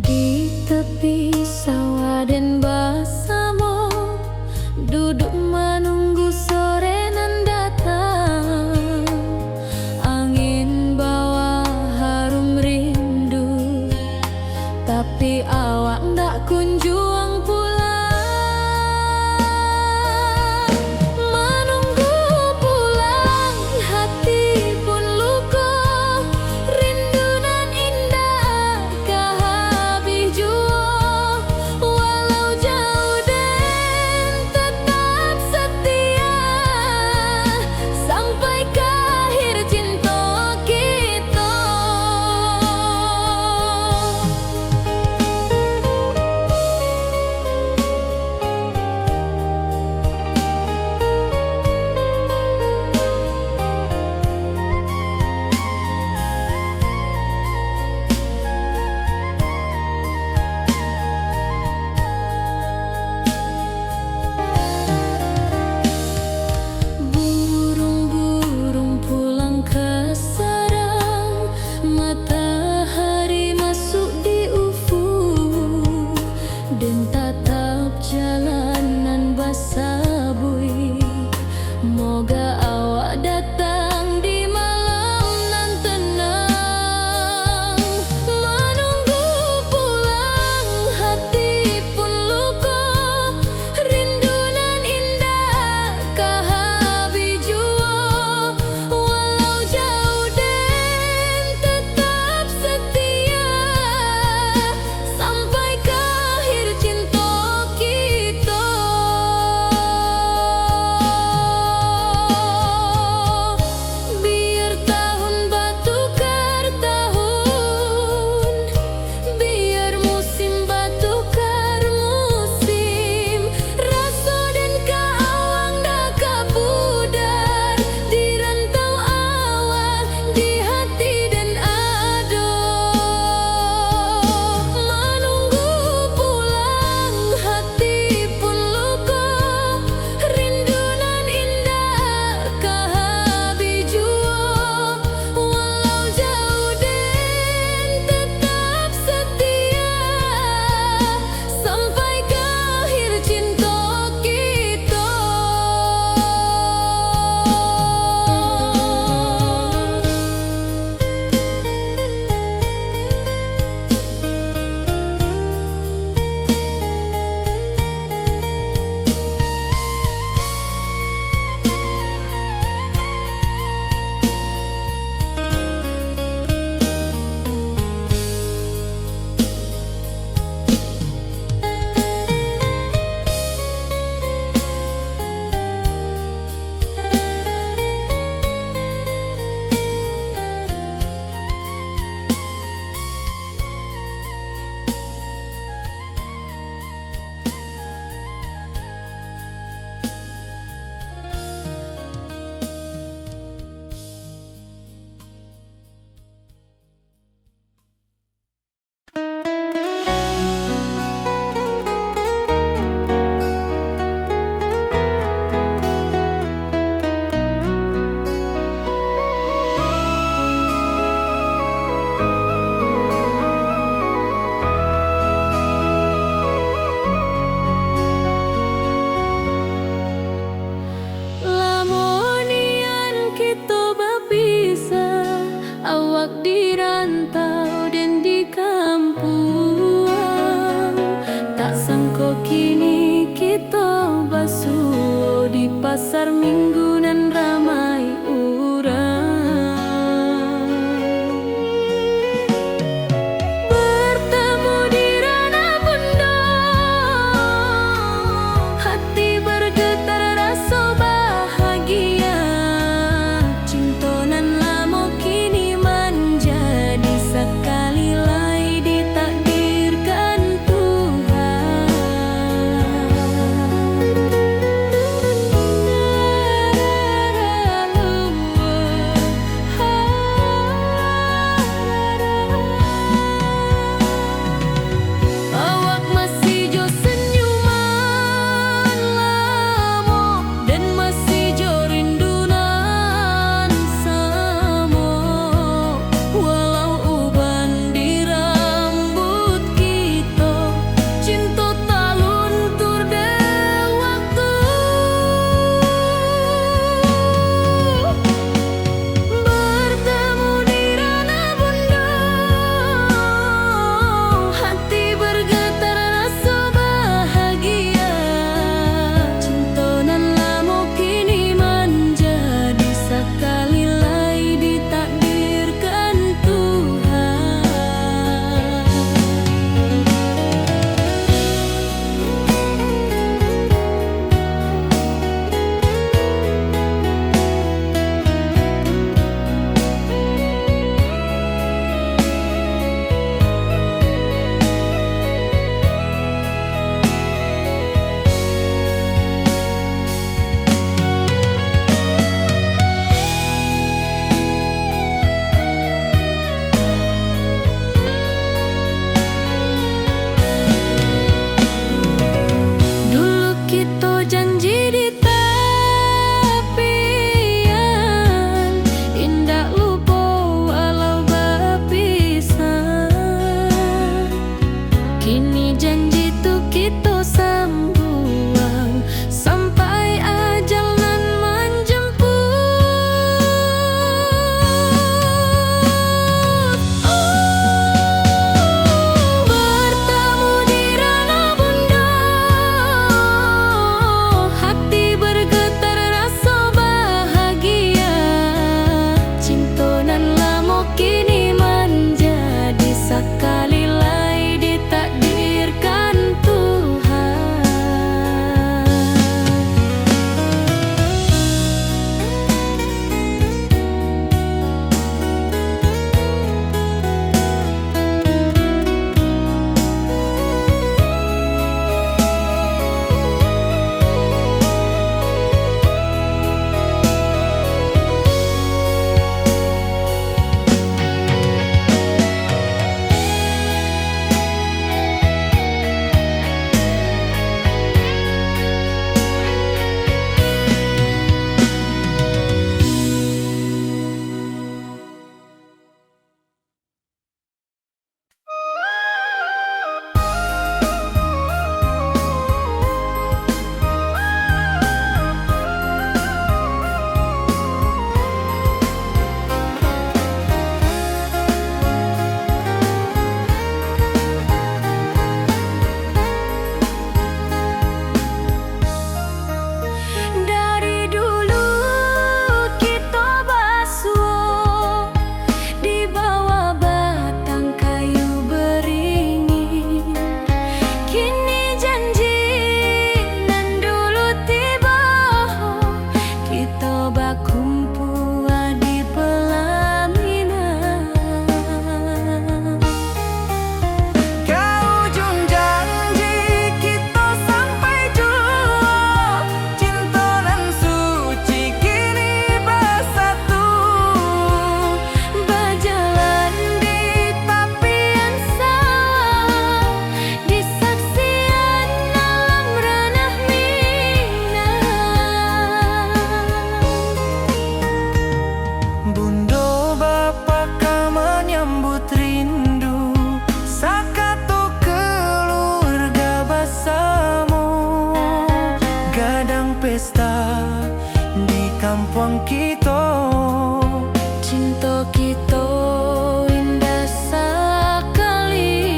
Di tepi sawah dan bersama, duduk menunggu sore nan datang. Angin bawa harum rindu, tapi awak ndak kunjung pulang. Menunggu pulang, hati pun luka. Rindu nan indah kah habis jua. Walau jauh basabui. Moga awak datang di malam nan tenang. Menunggu pulang hati pun luka, rindu nan indah kahabi jua. Walau jauh dan tetap setia, sampai ke akhir cinta kita. Biar tahun batukar tahun, biar musim batukar musim, rasa dan kaawang dah kapudar di rantau awal di hati dan ado. Menunggu pulang hati pun luka, rindu nan indah kahabi jua. Walau jauh dan tetap setia, sampai ke akhir cinta kita. Lamonian kita berpisah, awak di rantau dan di kampung. Tak sangka kini kita basuh di pasar minggu nan ramai urang. Bertemu di ranah bunda, hati bergetar rasa bahagia. Cinta nan lama kini menjadi sekali lagi ditakdirkan Tuhan. pesta di kampung kita. Cinta kita indah sekali.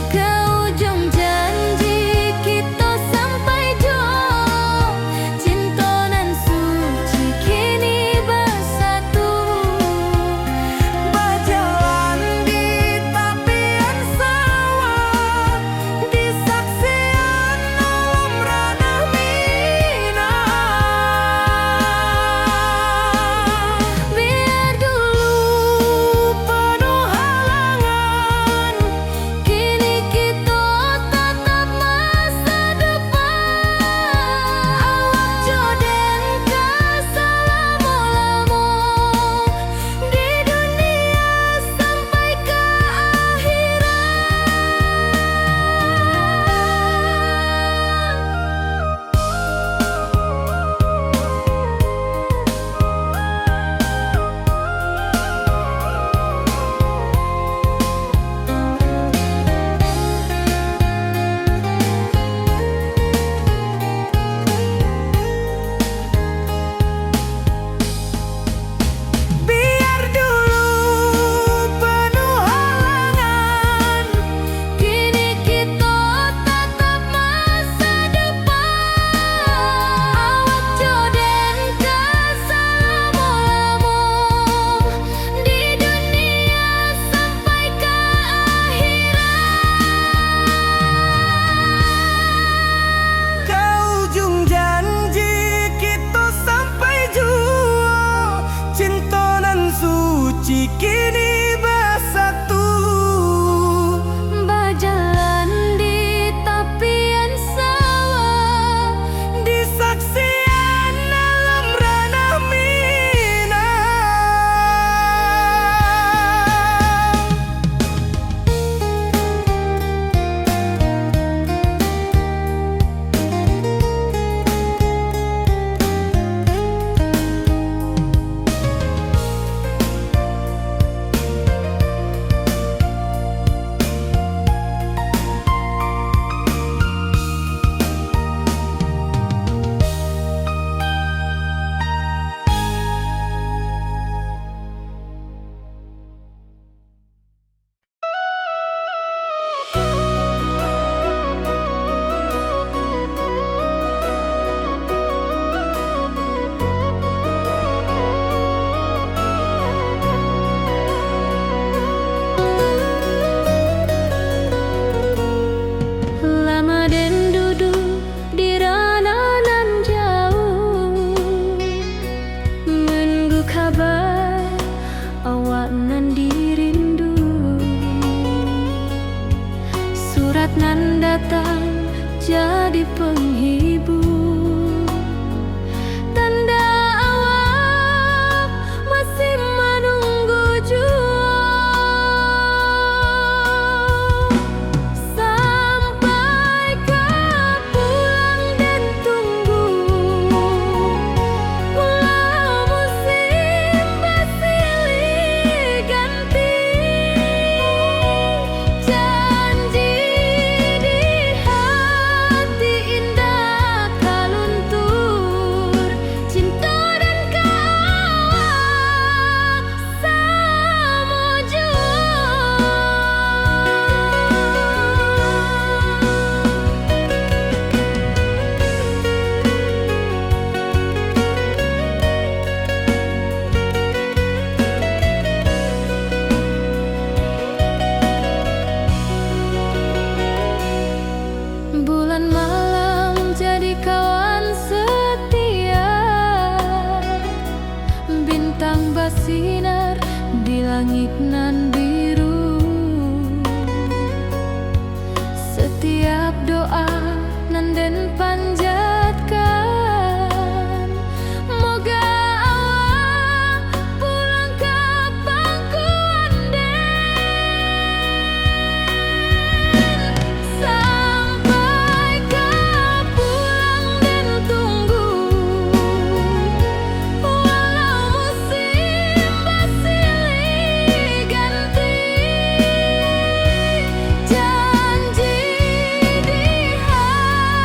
Ke ujung janji kita sampai jauh. Cinta nan suci kini bersatu. Berjalan di tepian sawah, di saksian alam ranah Minang. Biar dulu penuh halangan, kini kita tatap masa depan. Awak joden ke selama-lama di dunia sampai ke Biar dulu penuh halangan, kini kita tatap masa depan. Awak joden ke selama-lama di dunia sampai ke ke ujung janji kita sampai jua. Cinta nan suci kini bersatu. berjalan di tepian sawah. Di saksian alam ranah Minang. Lama den duduk di ranah nan jauh, menunggu kabar awak nan dirindu. Surat nan datang jadi penghibur, tanda awak masih menunggu jua. Sampai kau pulang dan tunggu, walau musim bersilih ganti. Janji di hati indah kaluntur, cinta dan kawak sama jua. Bulan malam jadi kawan setia, bintang bersinar di langit nan biru. Setiap doa nan den panjatkan, moga awak pulang ke pangkuan den. Sampai kau pulang dan tunggu, walau musim bersilih ganti. Janji di hati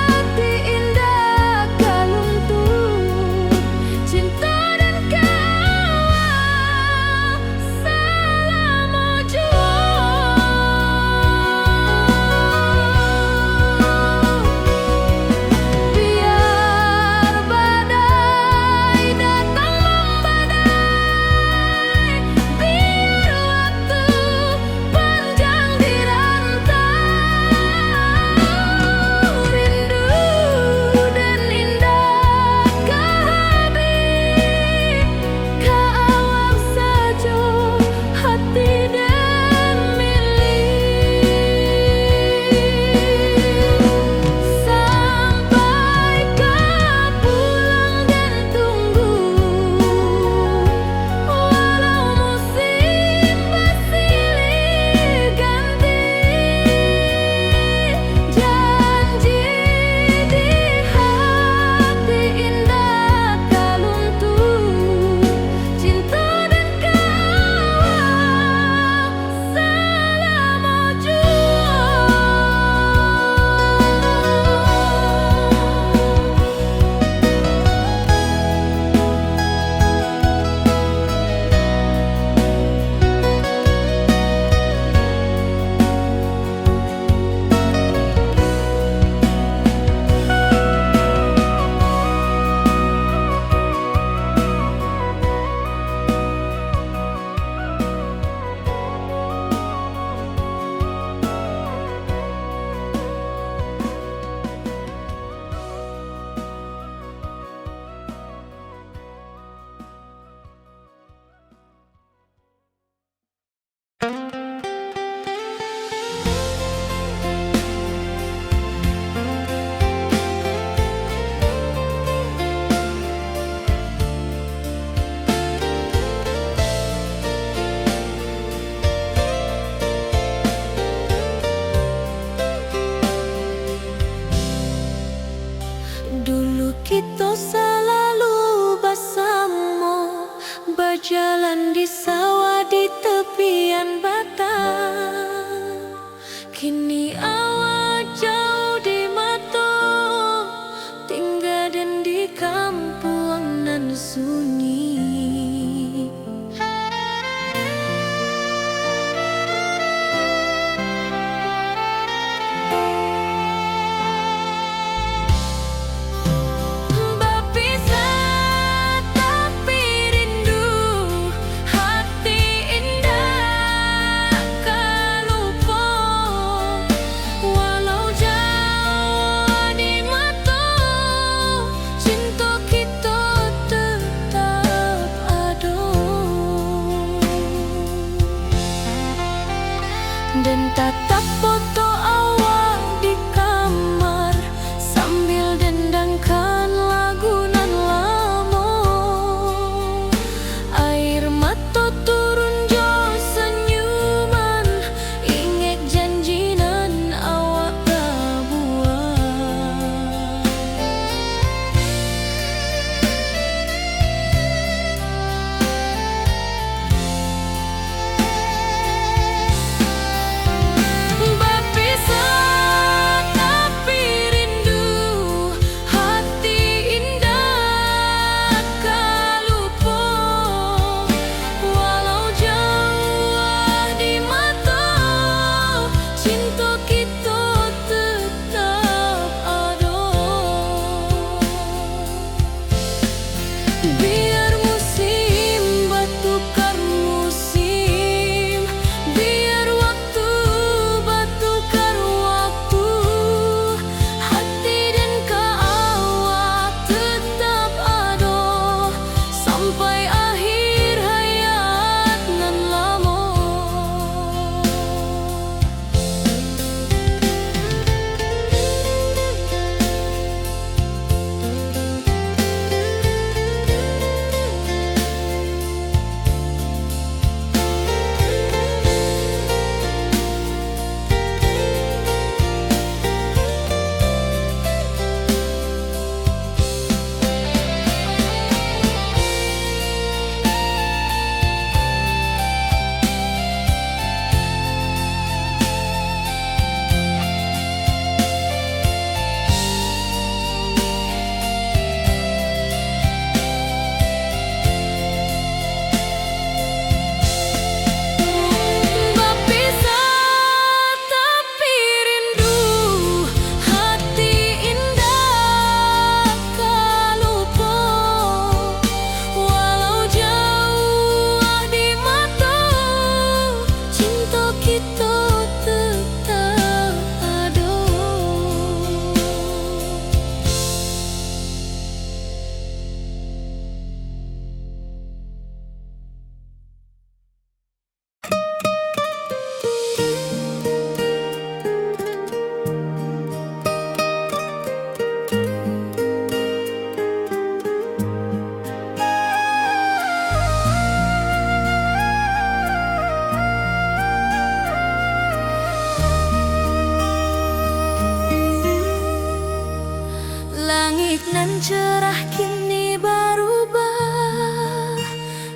Nan cerah kini berubah,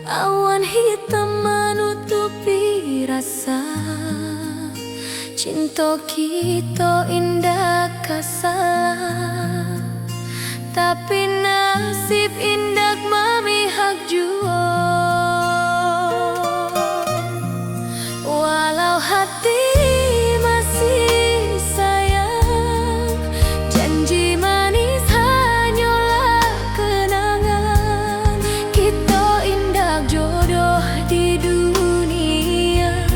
awan hitam menutupi rasa. Cinta kita indah kasalah, tapi nasib indah memihak jua. Walau hati masih sayang, janji manis hanyalah kenangan. Kita indah jodoh di dunia,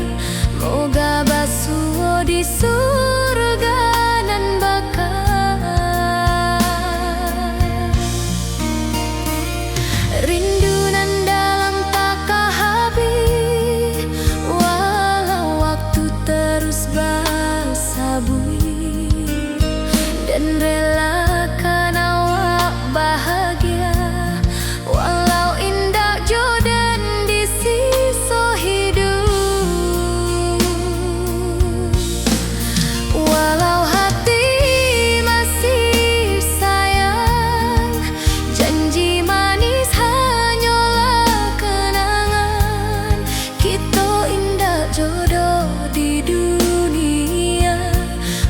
moga basuh di surga nan bakal. Rindu nan dalam tak habis, walau waktu terus bersabui, dan relakan awak bahagia, walau indah jodan di sisa hidup. Walau hati masih sayang, janji manis hanyalah kenangan. Kita indah jodoh di dunia,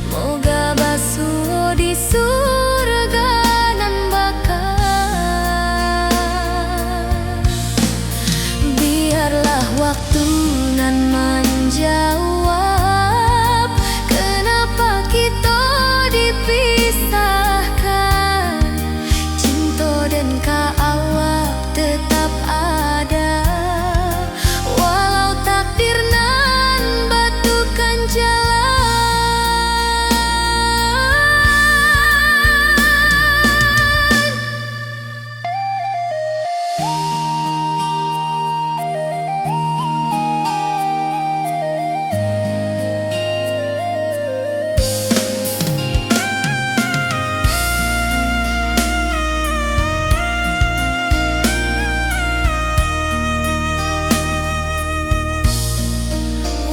moga basuh di surga nan bakal. Biarlah waktu nan menjawab, kenapa kita dipisahkan. Cinta dan awak tetap ada, walau takdir nan batukan jalan.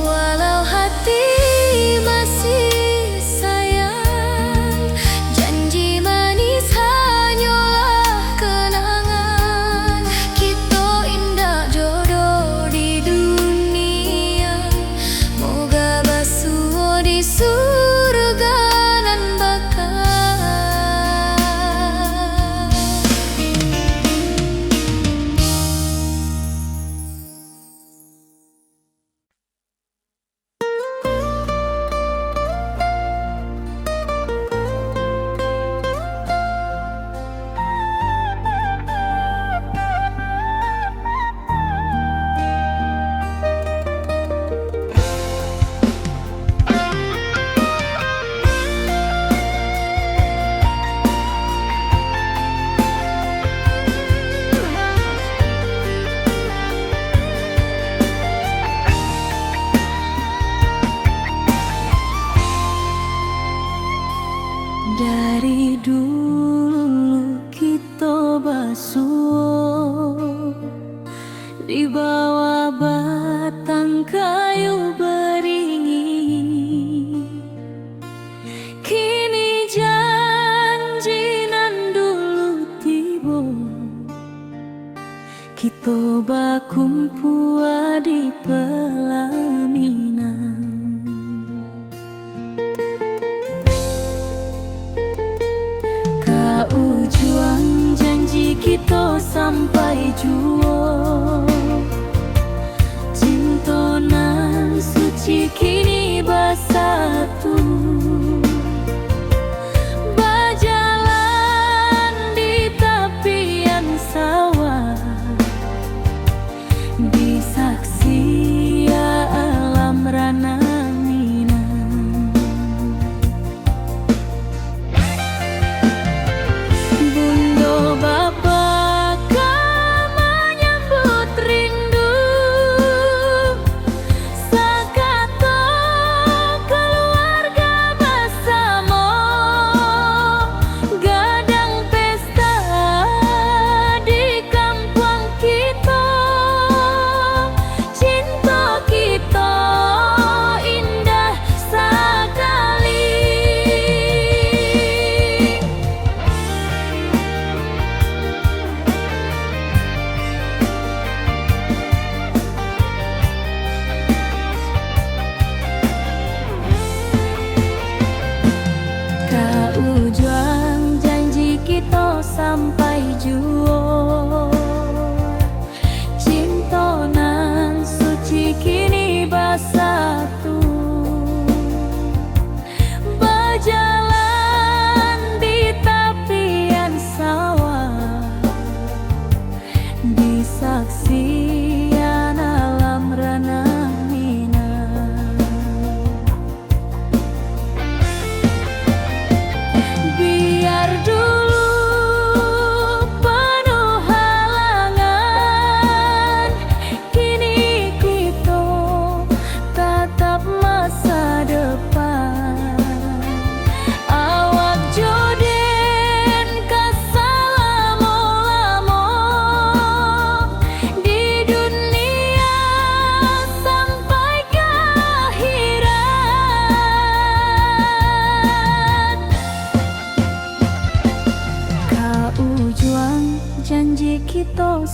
Walau hati masih sayang, janji manis hanyalah kenangan. Kita indah jodoh di dunia, moga basuh di surga nan bakal. Dari dulu kita basuh di bawah batang kayu beringin. Kini janji nan dulu tiba, kita bakumpul di pelaminan. Ujung janji kita sampai jua, cinta nan suci kini bersatu. Berjalan di tepian sawah, disaksi alam rana. Bapa kami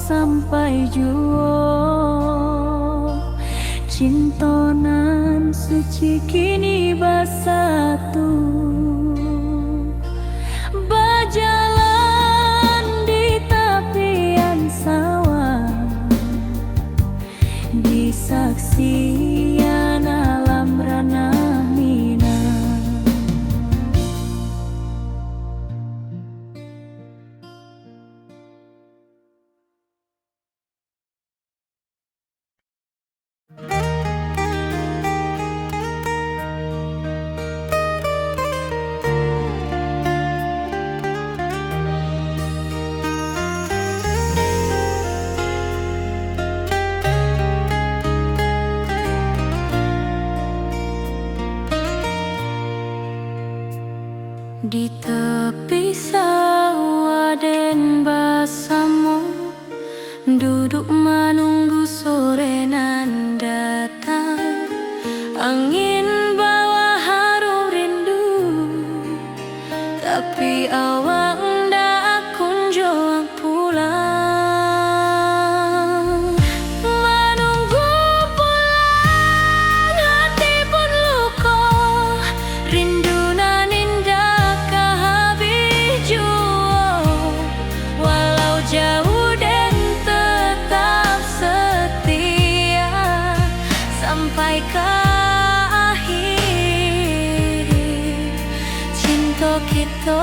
sampai juo. Cintonan suci kini bersatu, berjalan di tepian sawah, disaksikan alam ranah Minang. Di tepi sawah den bersama, duduk menunggu sore nan datang. Angin bawa harum rindu, tapi awak ndak kunjung pulang. Menunggu pulang hati pun luka, rindu nan indah kehabis jua. Walau jauh dan tetap setia sampai ke akhir cinta kita.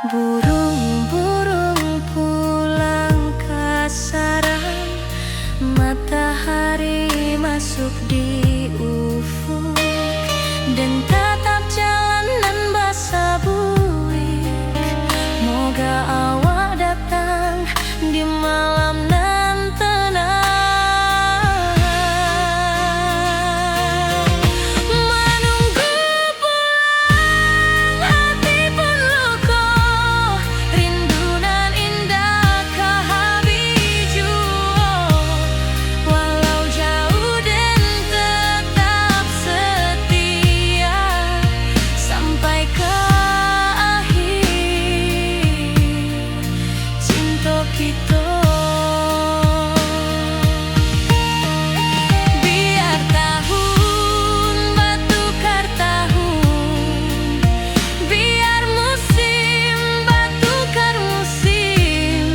Burung-burung pulang ke sarang, matahari masuk di ufuk, dan tatap jalanan basah buik. Moga awak datang di malam nan tenang. Menunggu pulang hati pun luka, rindu nan indah kehabis jua. Walau jauh dan tetap setia sampai ke akhir cinta kita. Biar tahun bertukar tahun, biar musim bertukar musim,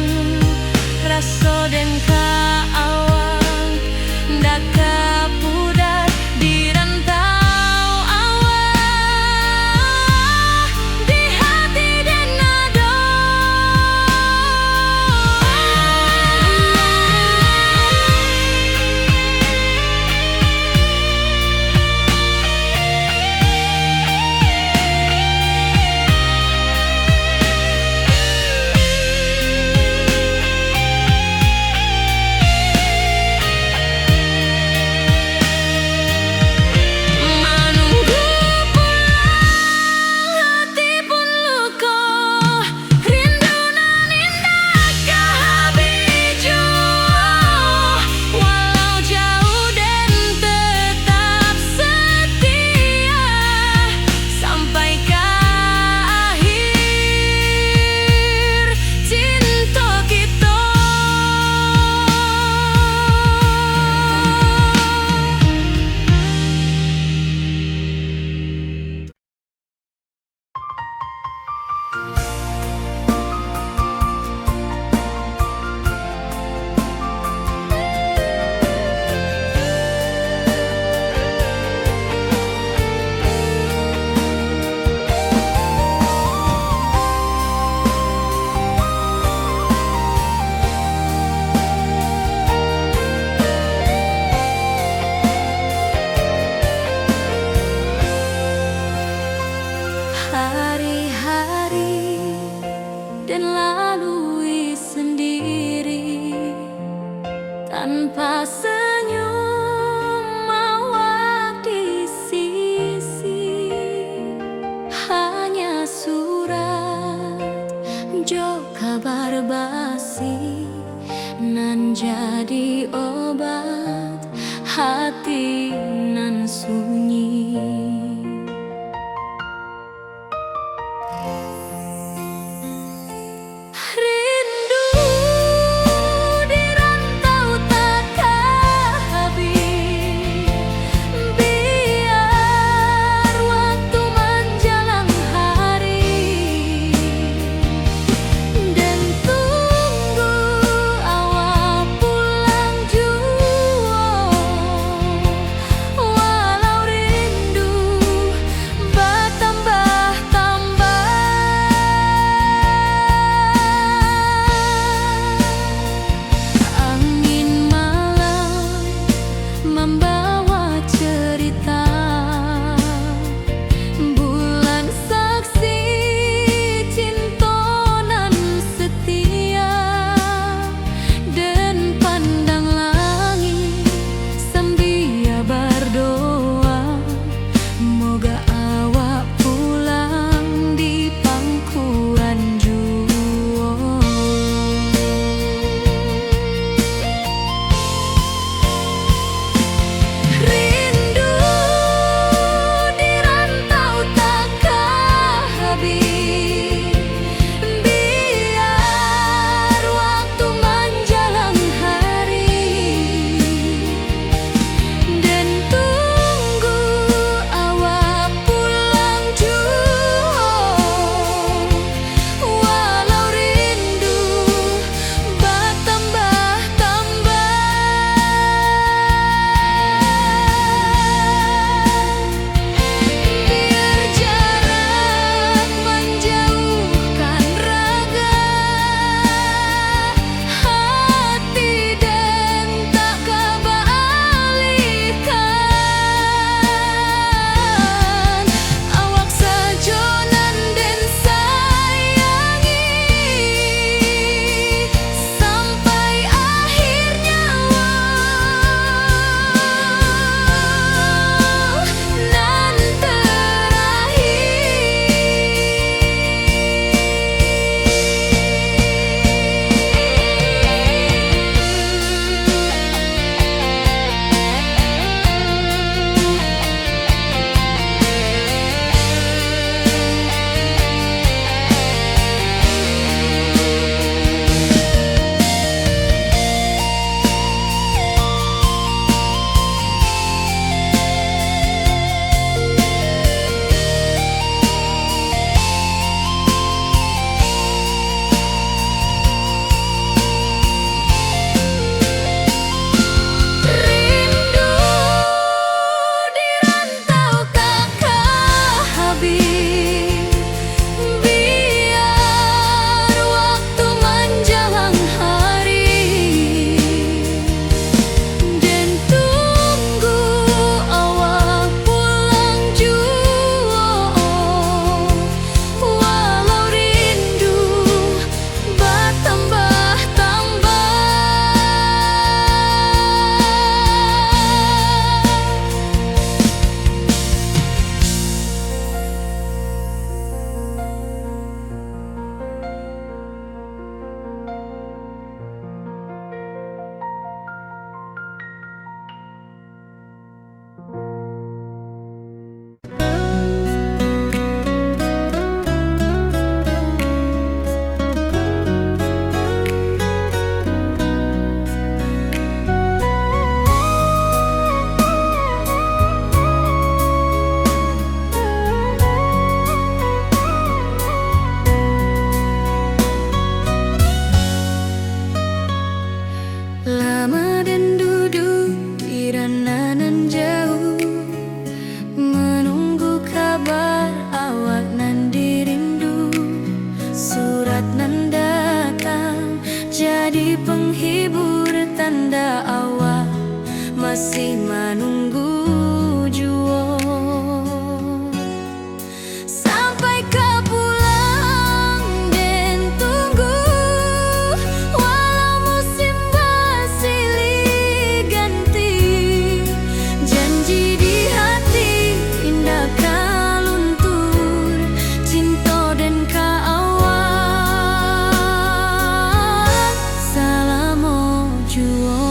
rasa dan keawang ndak kepudar di rantau awak, di hati dan nada. hati nan sunyi. Rindu di rantau takkan habis, biar waktu menjelang hari, dan tunggu awal pulang jua. Walau rindu bertambah-tambah, angin malam membawa cerita, bulan saksi cinta nan setia, dan pandang langit sambil berdoa, moga awak pulang di pangkuan jua. Rindu di rantau takkan habis, biar waktu menjelang hari, dan tunggu awak pulang jua. Walau rindu bertambah-tambah, biar jarak menjauhkan raga hati, dan tak kebalikan. Awak sajonan dan sayangi sampai akhir nyawa, nan rindu di rantau takkan habis, biar waktu menjelang hari, dan tunggu awak pulang jua. Walau rindu bertambah-tambah, lama dan duduk di ranah jauh, menunggu kabar awak nan dirindu. Surat nan datang jadi penghibur, tanda awak masih menunggu jua. Sampai kau pulang dan tunggu, walau musim bersilih ganti, janji di hati indah kaluntur, cinta dan kaawak selama jua.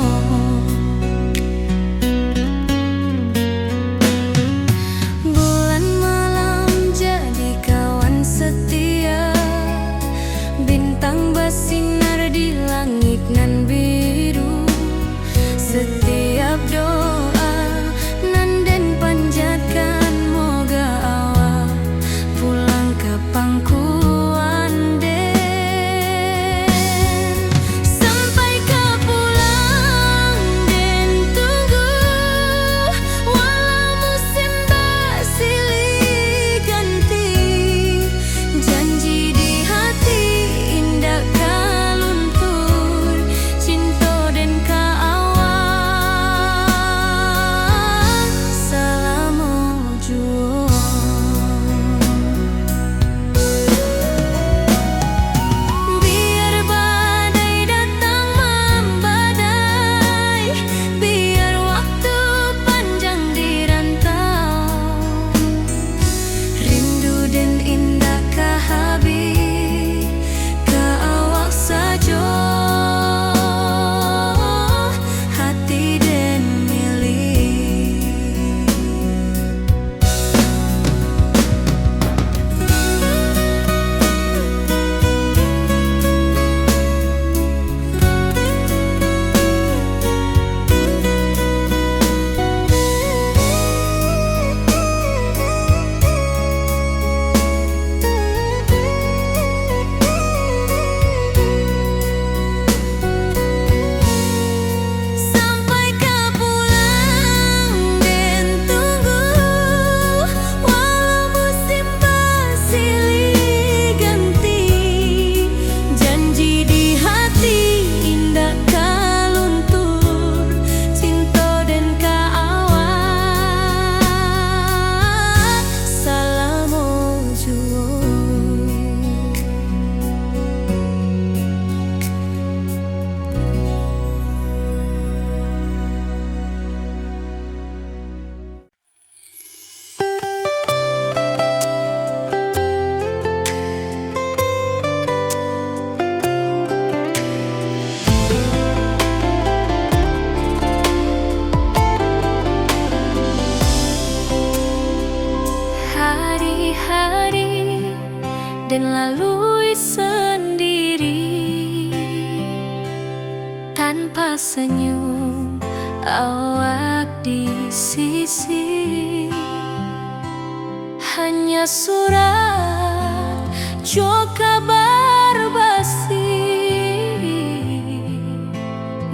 hanya surat jo kabar basi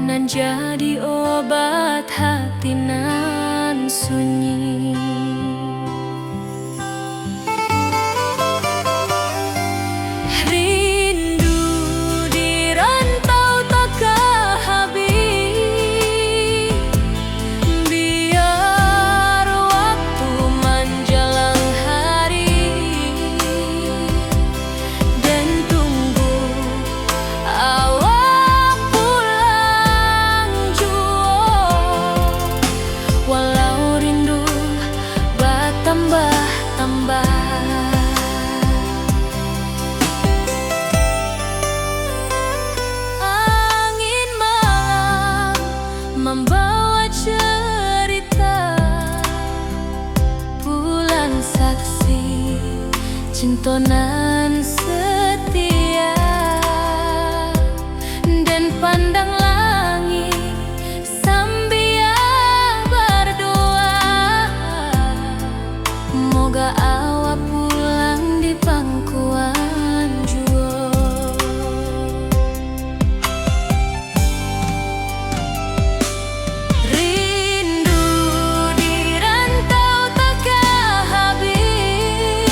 nan jadi obat hati nan sunyi. Rindu di rantau tak habis, biar waktu menjelang hari dan tunggu awak pulang jua. Walau rindu bertambah-tambah, angin malam membawa cerita, bulan saksi cintonan setia, dan pandang langit sambil berdoa, moga awak pulang di pangkuan jua. Rindu di rantau tak habis,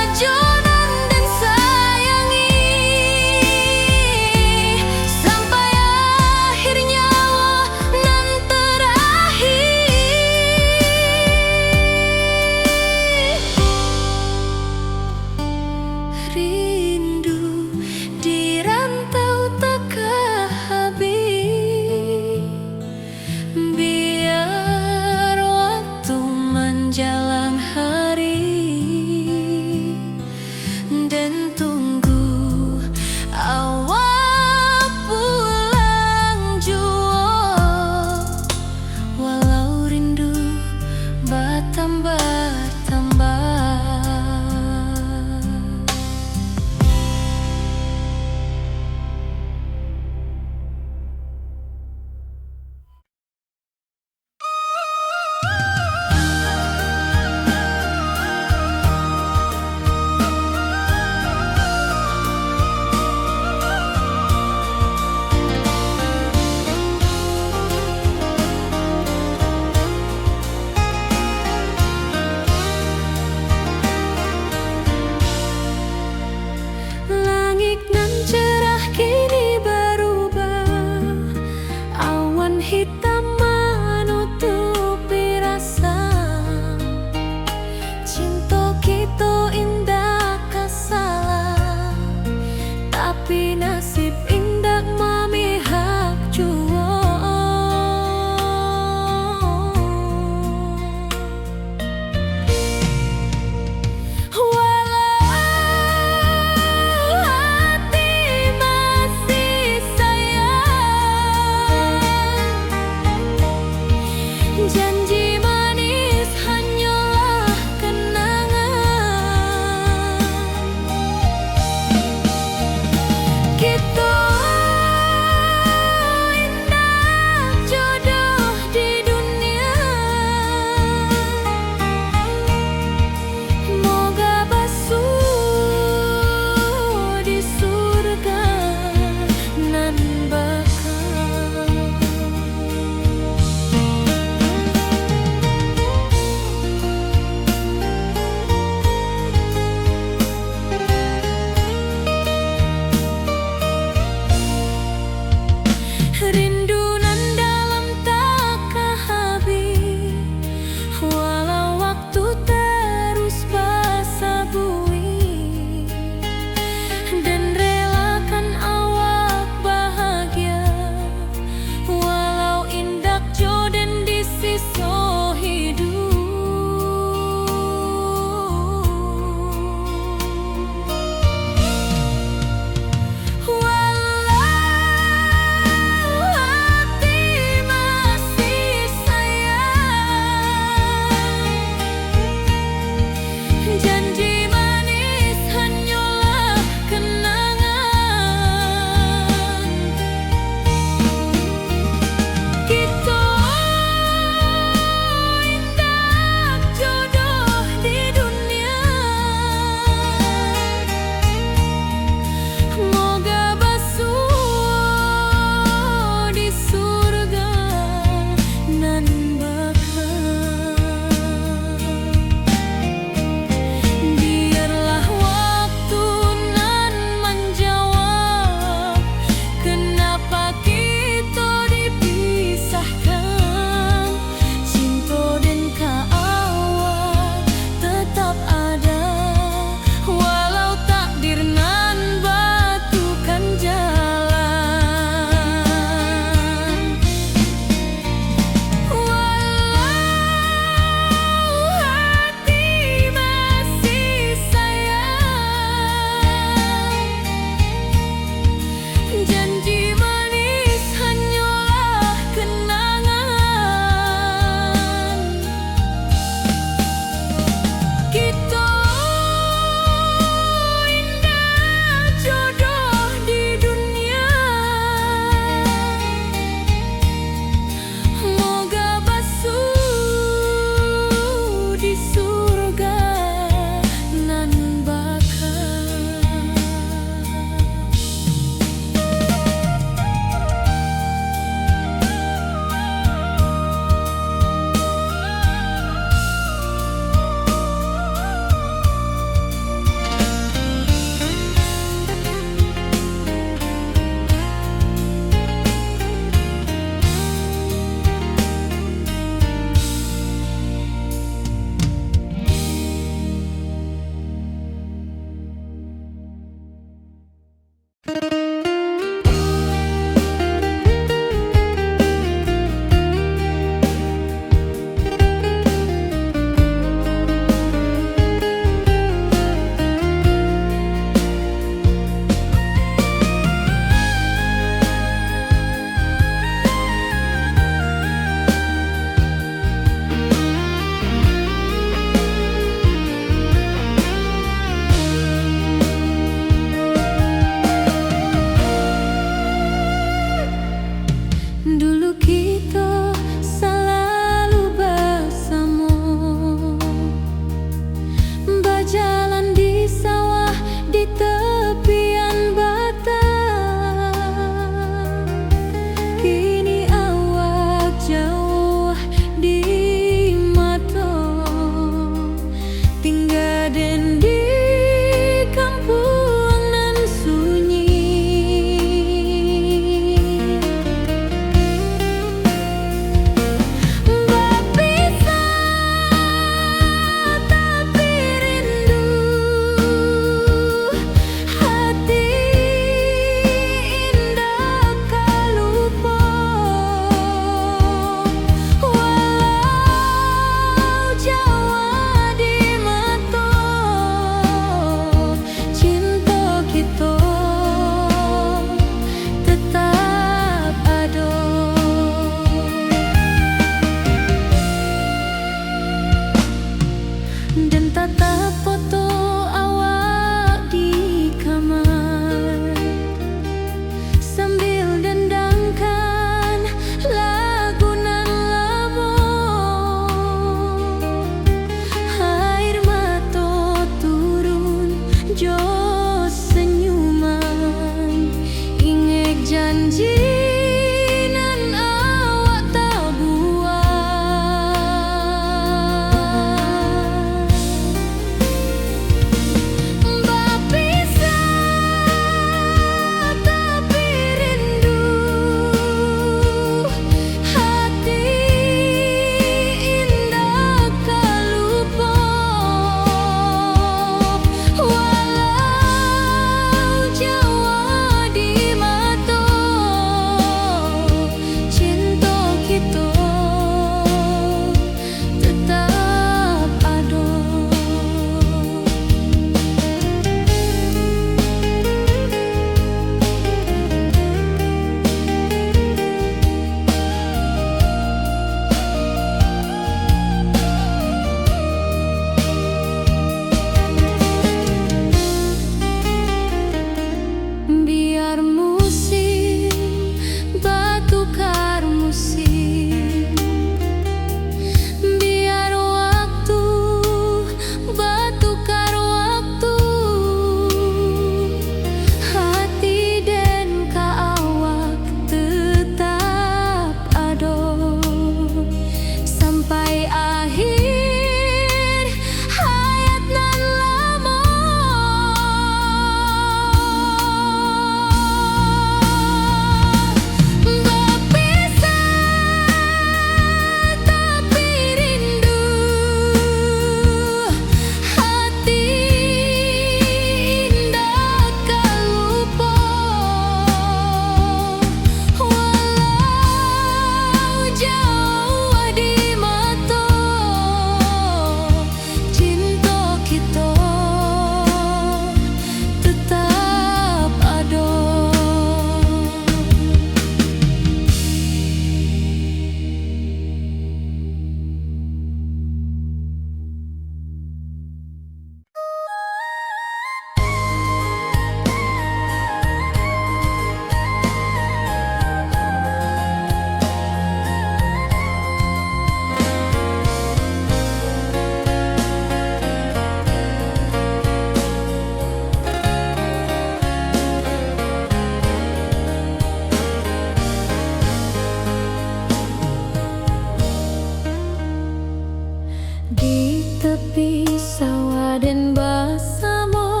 Di tepi sawah dan bersama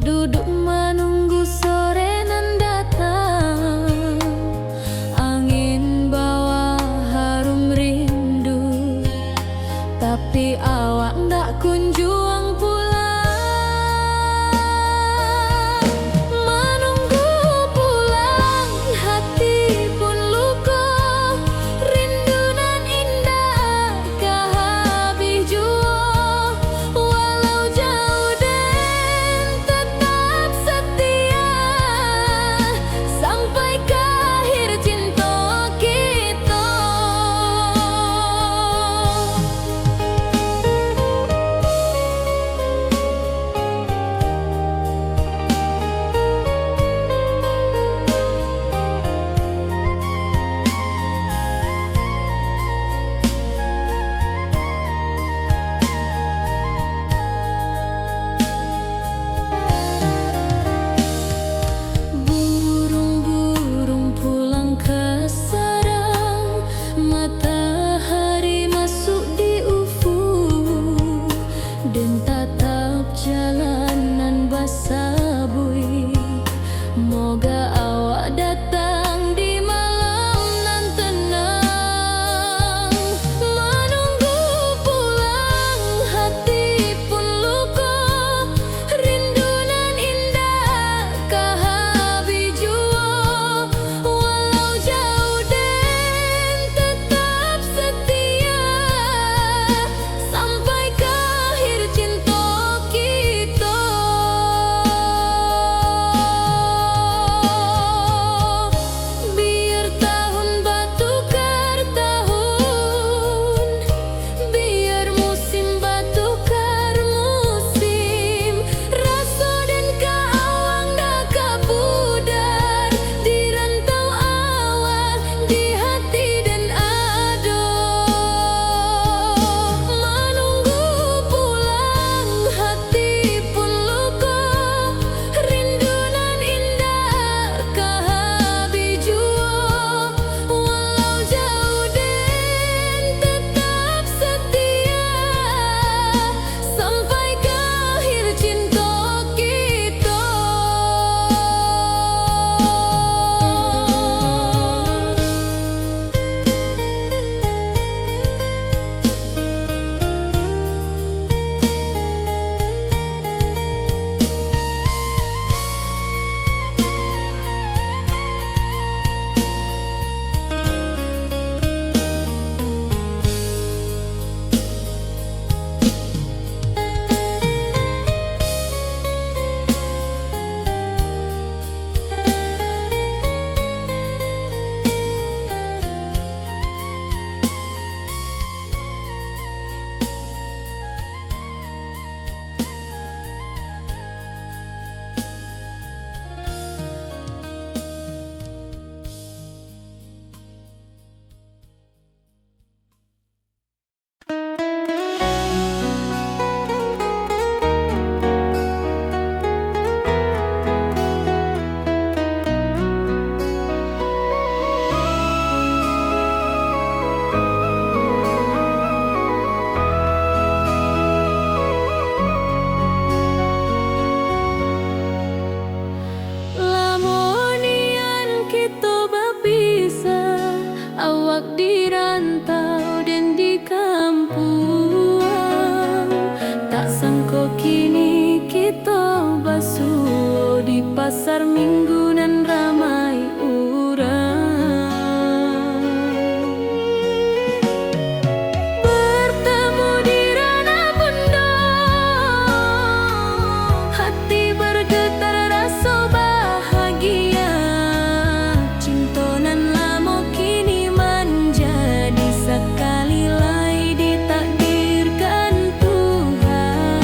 duduk menunggu sore nan datang. Angin bawa harum rindu, tapi awak ndak kunjung pulang. Menunggu pulang, hati pun luka. Rindu nan indah kah habis jua. Walau jauh dan tetap setia, sampai ke akhir cinta kita. Burung-burung pulang ke sarang, matahari masuk di ufuk, dan tatap jalanan basah bui. Moga awak datang di malam nan tenang. Menunggu pulang, hati pun luka. Rindu nan indah kah habis jua. Walau jauh dan tetap setia, sampai ke akhir cinta kita. Biar tahun bertukar tahun, biar musim bertukar musim. Rasa dan keawang dah kapudar di rantau awak, di hati dan ado. Menunggu pulang, hati pun luka. Rindu nan indah kah habis jua. Walau jauh dan tetap setia, sampai ke akhir cinta kita. Lamonian kita berpisah, awak di rantau dan di kampung. Tak sangka kini kita basuh di pasar minggu nan ramai urang. Bertemu di ranah pondok, hati bergetar rasa bahagia. Cinta nan lama kini menjadi sekali lagi ditakdirkan Tuhan.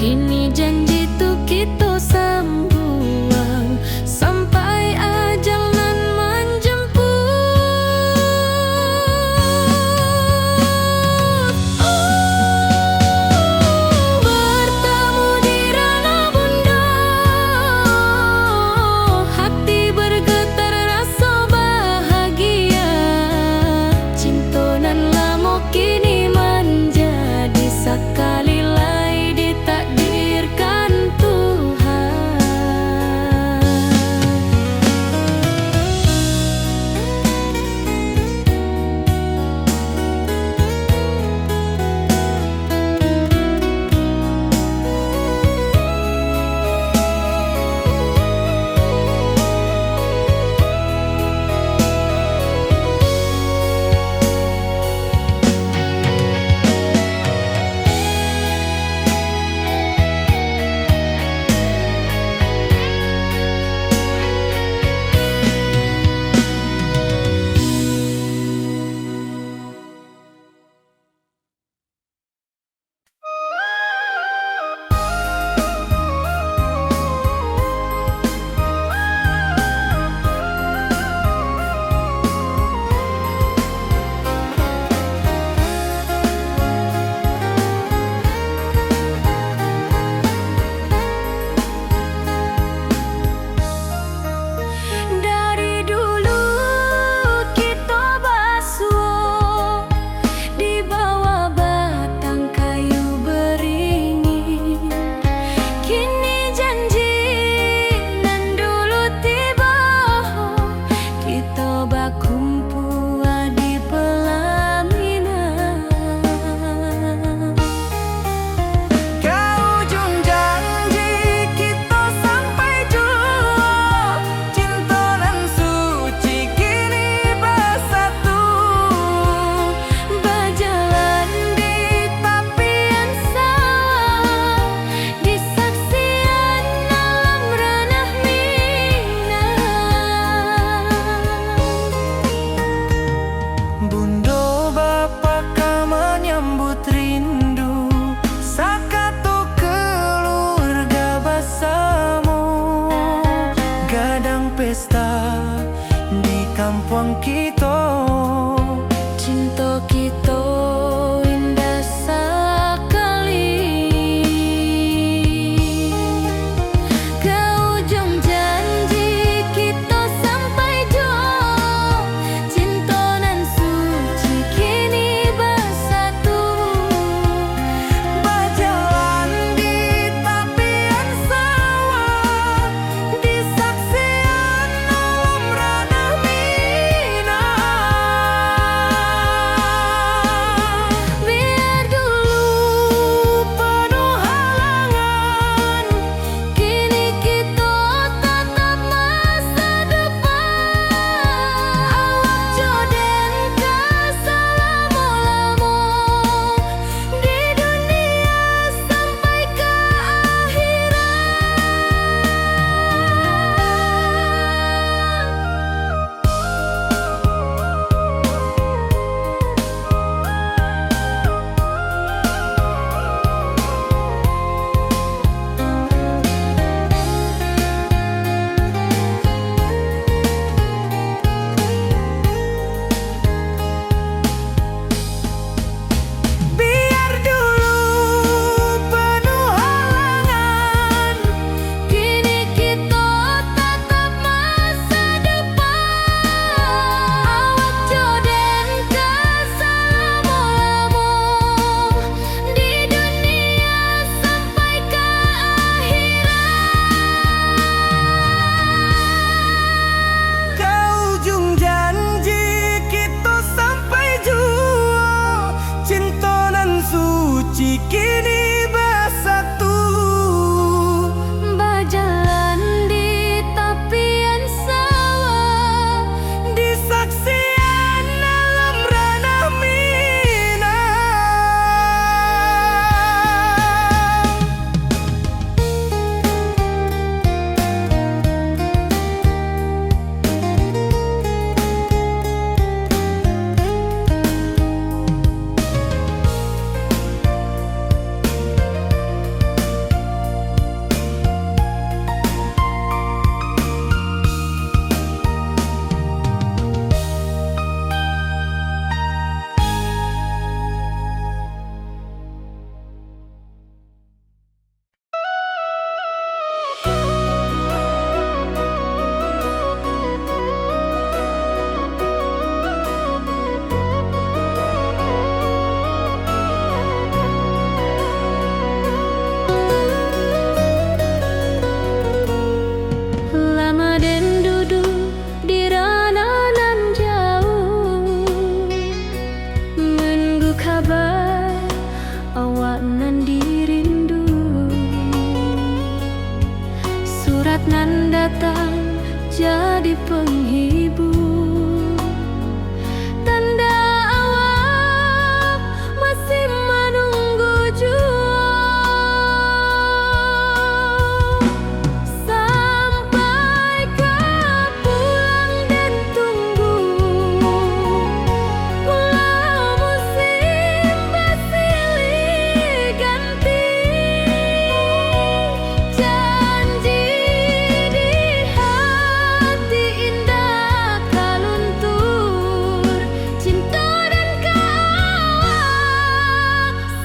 Kini janji tu kita sambuang sampai ajal nan menjemput. Bertemu di ranah bunda, hati bergetar rasa bahagia. Cinta nan lama kini menjadi sekali lai ditakdirkan Tuhan. Dari dulu kita basuh di bawah batang kayu beringin. Kini janji nan dulu tiba, kita berkumpul di pelaminan. Ke ujung janji kita sampai jua, cinta dan suci kini bersatu. Berjalan di tepian sawah, di saksian alam ranah Minang. Bunda bapa kau menyambut rindu, sakato keluarga bersama. Gadang pesta di kampung kita, Cinta kita indah sekali. Ke ujung janji kita sampai jua, cinta nan suci kini bersatu. berjalan di tepian sawah, di saksian alam ranah Minang. nan datang jadi penghibur. Tanda awak masih menunggu jua, sampai kau pulang dan tunggu. Pulau musim bersilih ganti, janji di hati indah kaluntur. Cinta dan kawah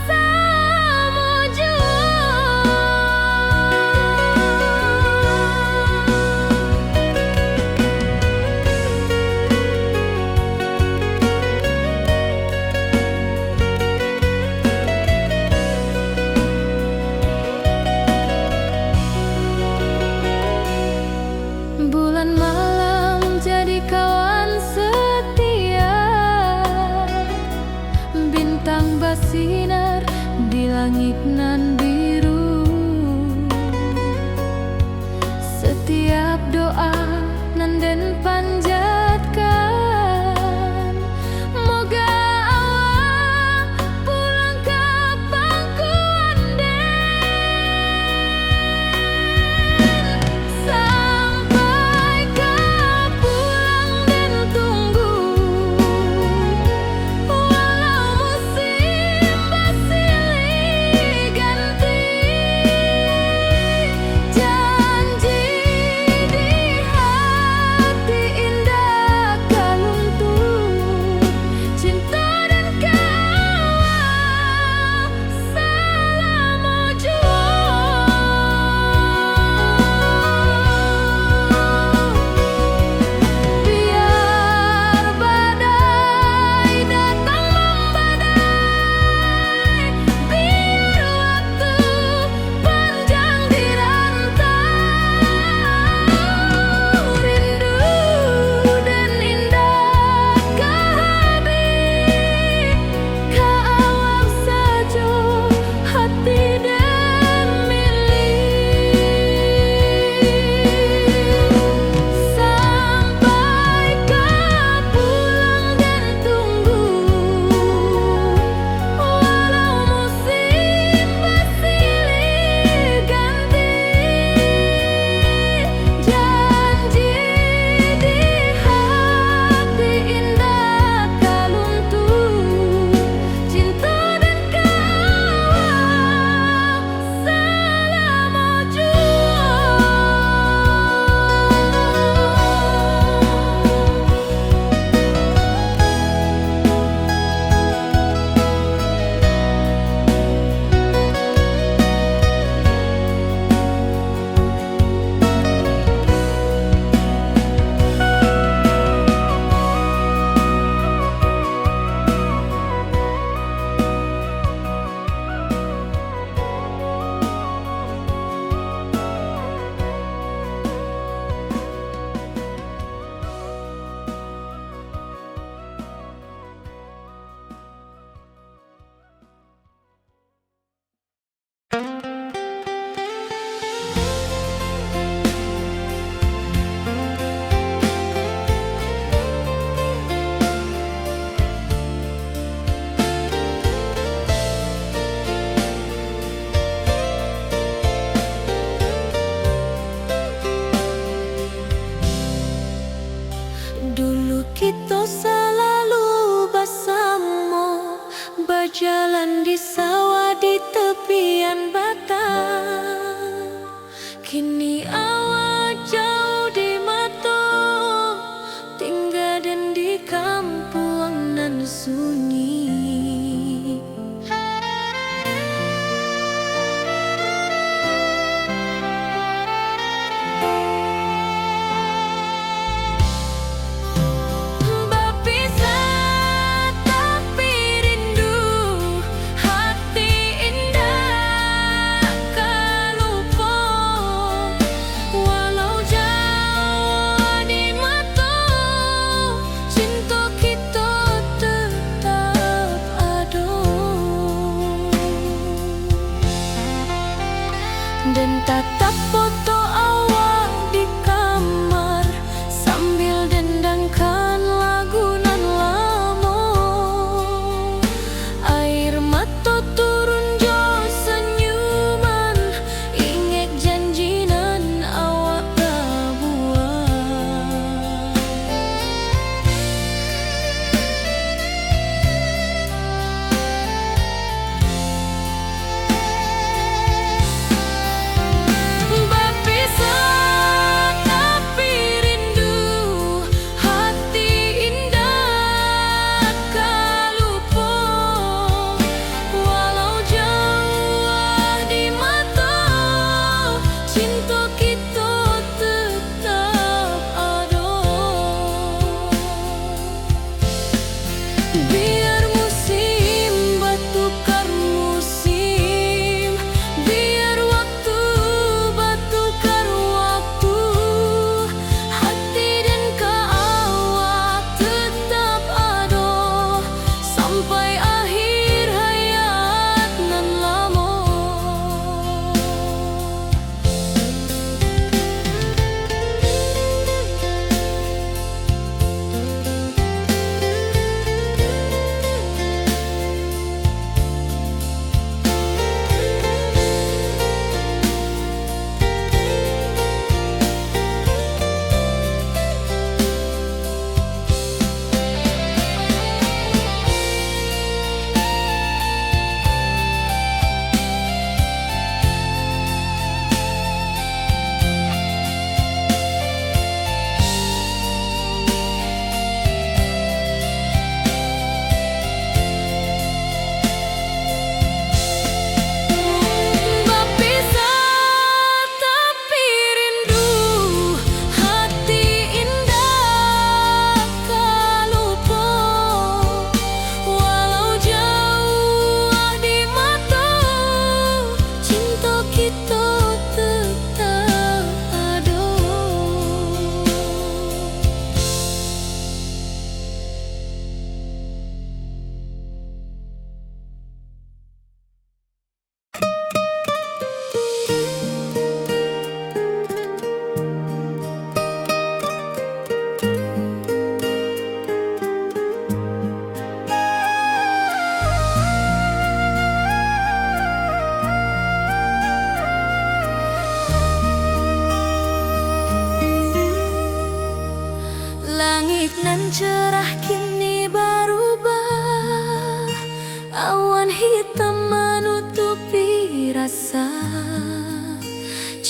sama jua. Bulan malam jadi kawan setia, bintang bersinar di langit nan biru. Setiap doa nan den panjatkan, moga awak pulang ke pangkuan. Sampai kau pulang dan tunggu, walau musim bersilih ganti, janji di hati indah kaluntur. Cinta dan kawah selama jua. Biar badai datang membadai, biar waktu panjang dirantau, rindu dan indah kehabis, kawak saja hati dan milik. Sampai kau pulang dan tunggu, walau musim bersilih ganti, janji di hati indah kaluntur. Cinta dan kawah selama jua. Dulu kita selalu bersama, berjalan di sawah di tepian batang. Kini awak jauh di mata, tinggal dan di kampung nan sunyi. Berpisah tapi rindu, hati indah kelupa, walau jauh di mata, cinta kita tetap ada. Dan tatap foto awak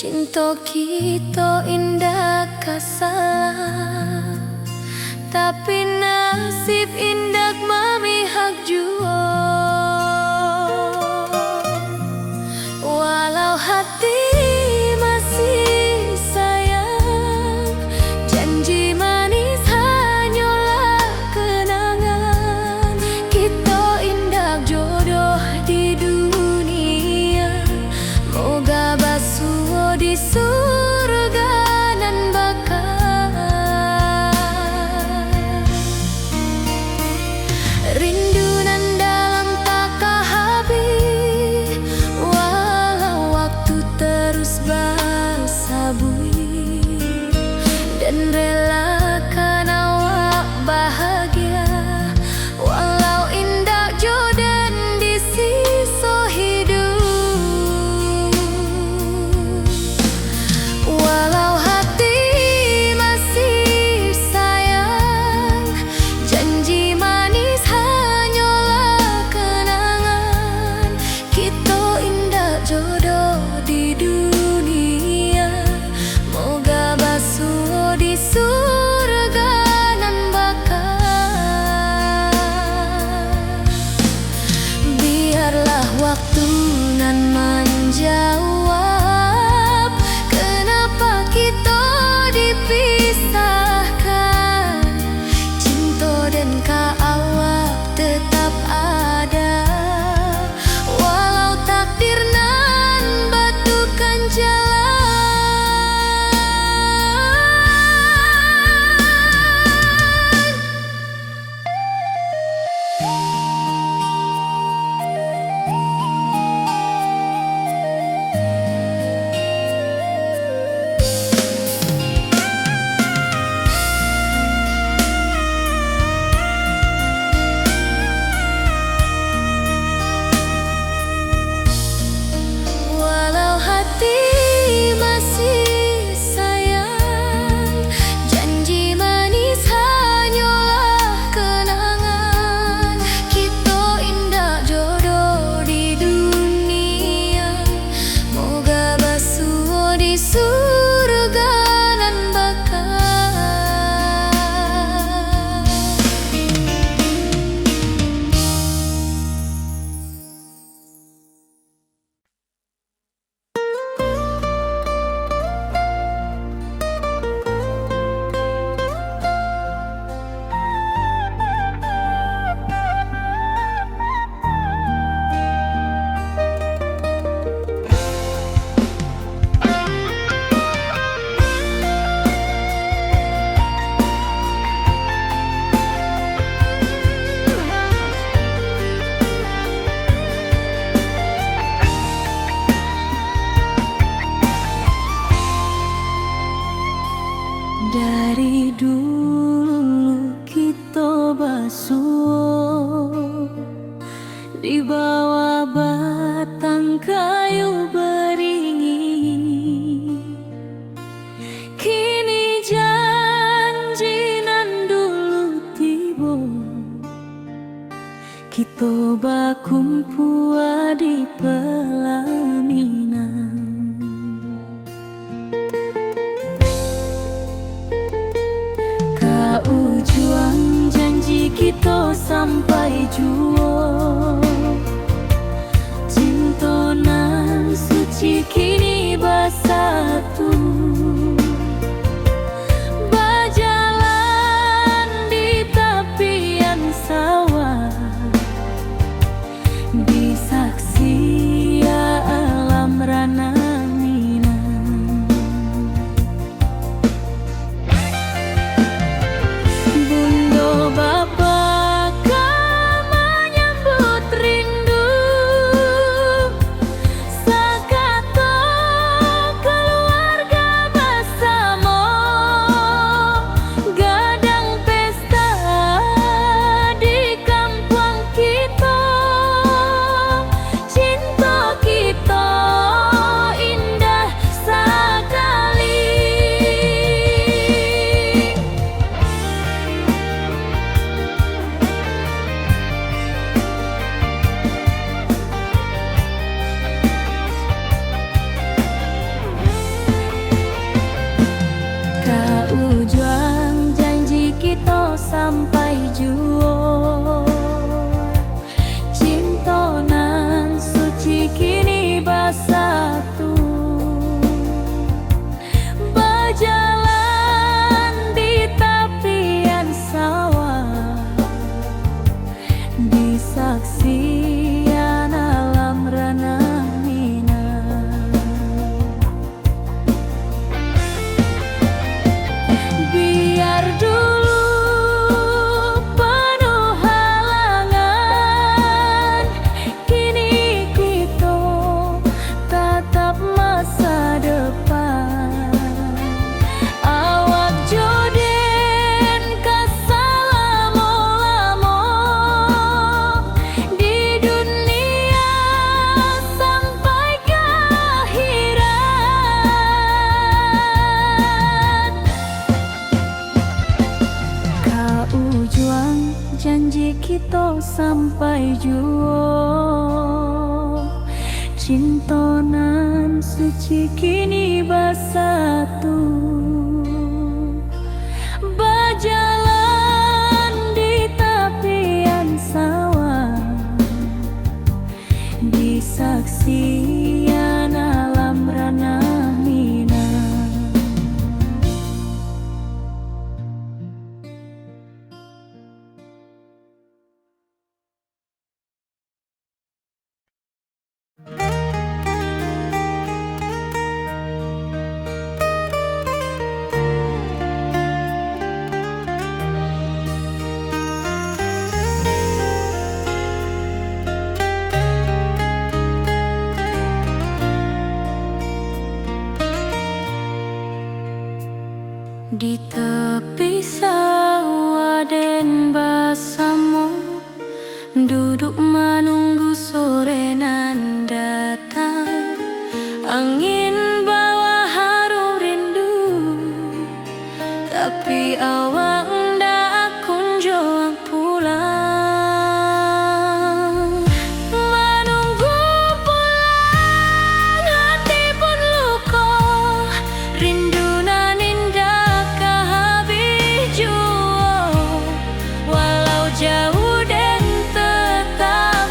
Cinta kita indah kasalah, tapi nasib indah memihak jua. Walau hati masih sayang, janji manis hanyalah kenangan. Kita indah jodoh di dunia, moga basuh di surga nan bakal. Rindu nan dalam tak habis, walau waktu terus bersabui, dan relakan awak bahagia, walau indah jodan di sisa hidup. Walau hati masih sayang, janji manis hanyalah kenangan. Kita indah jodoh di dunia, moga basuh di surga nan bakal. Biarlah waktu nan menjawab, kenapa kita dipisahkan. Cinta dan awak tetap ada, walau takdir nan batukan jalan. Walau hati masih sayang, janji manis hanyalah kenangan. Kita indah jodoh di dunia, moga basuh di surga nan bakal. Dari dulu kita basuh di bawah batang kayu beringin. Kini janji nan dulu tiba, kita bakumpul di pelaminan. Ujung janji kita sampai jua, cinta nan suci kini bersatu. Berjalan di tepian sawah, di saksi alam rana Minang. Bunda bapa kau menyambut rindu, sakato keluarga sampai juo. Cinta nan suci kini bersatu, berjalan di tepian sawah, di saksian alam ranah minang. Biar dulu penuh halangan, kini kita tatap masa depan. Awak joden kasalamo-lamo di dunia sampai ke akhirat. Kau juang janji kita sampai juo. Cinta nan suci kini bersatu, berjalan di tepian sawah, di saksian alam ranah minang. Di tepi sawah den bersama, duduk menunggu sore nan datang. Angin bawa harum rindu, tapi awak ndak kunjung pulang. Menunggu pulang hati pun luka, rindu nan indah kehabis jua. Walau jauh dan tetap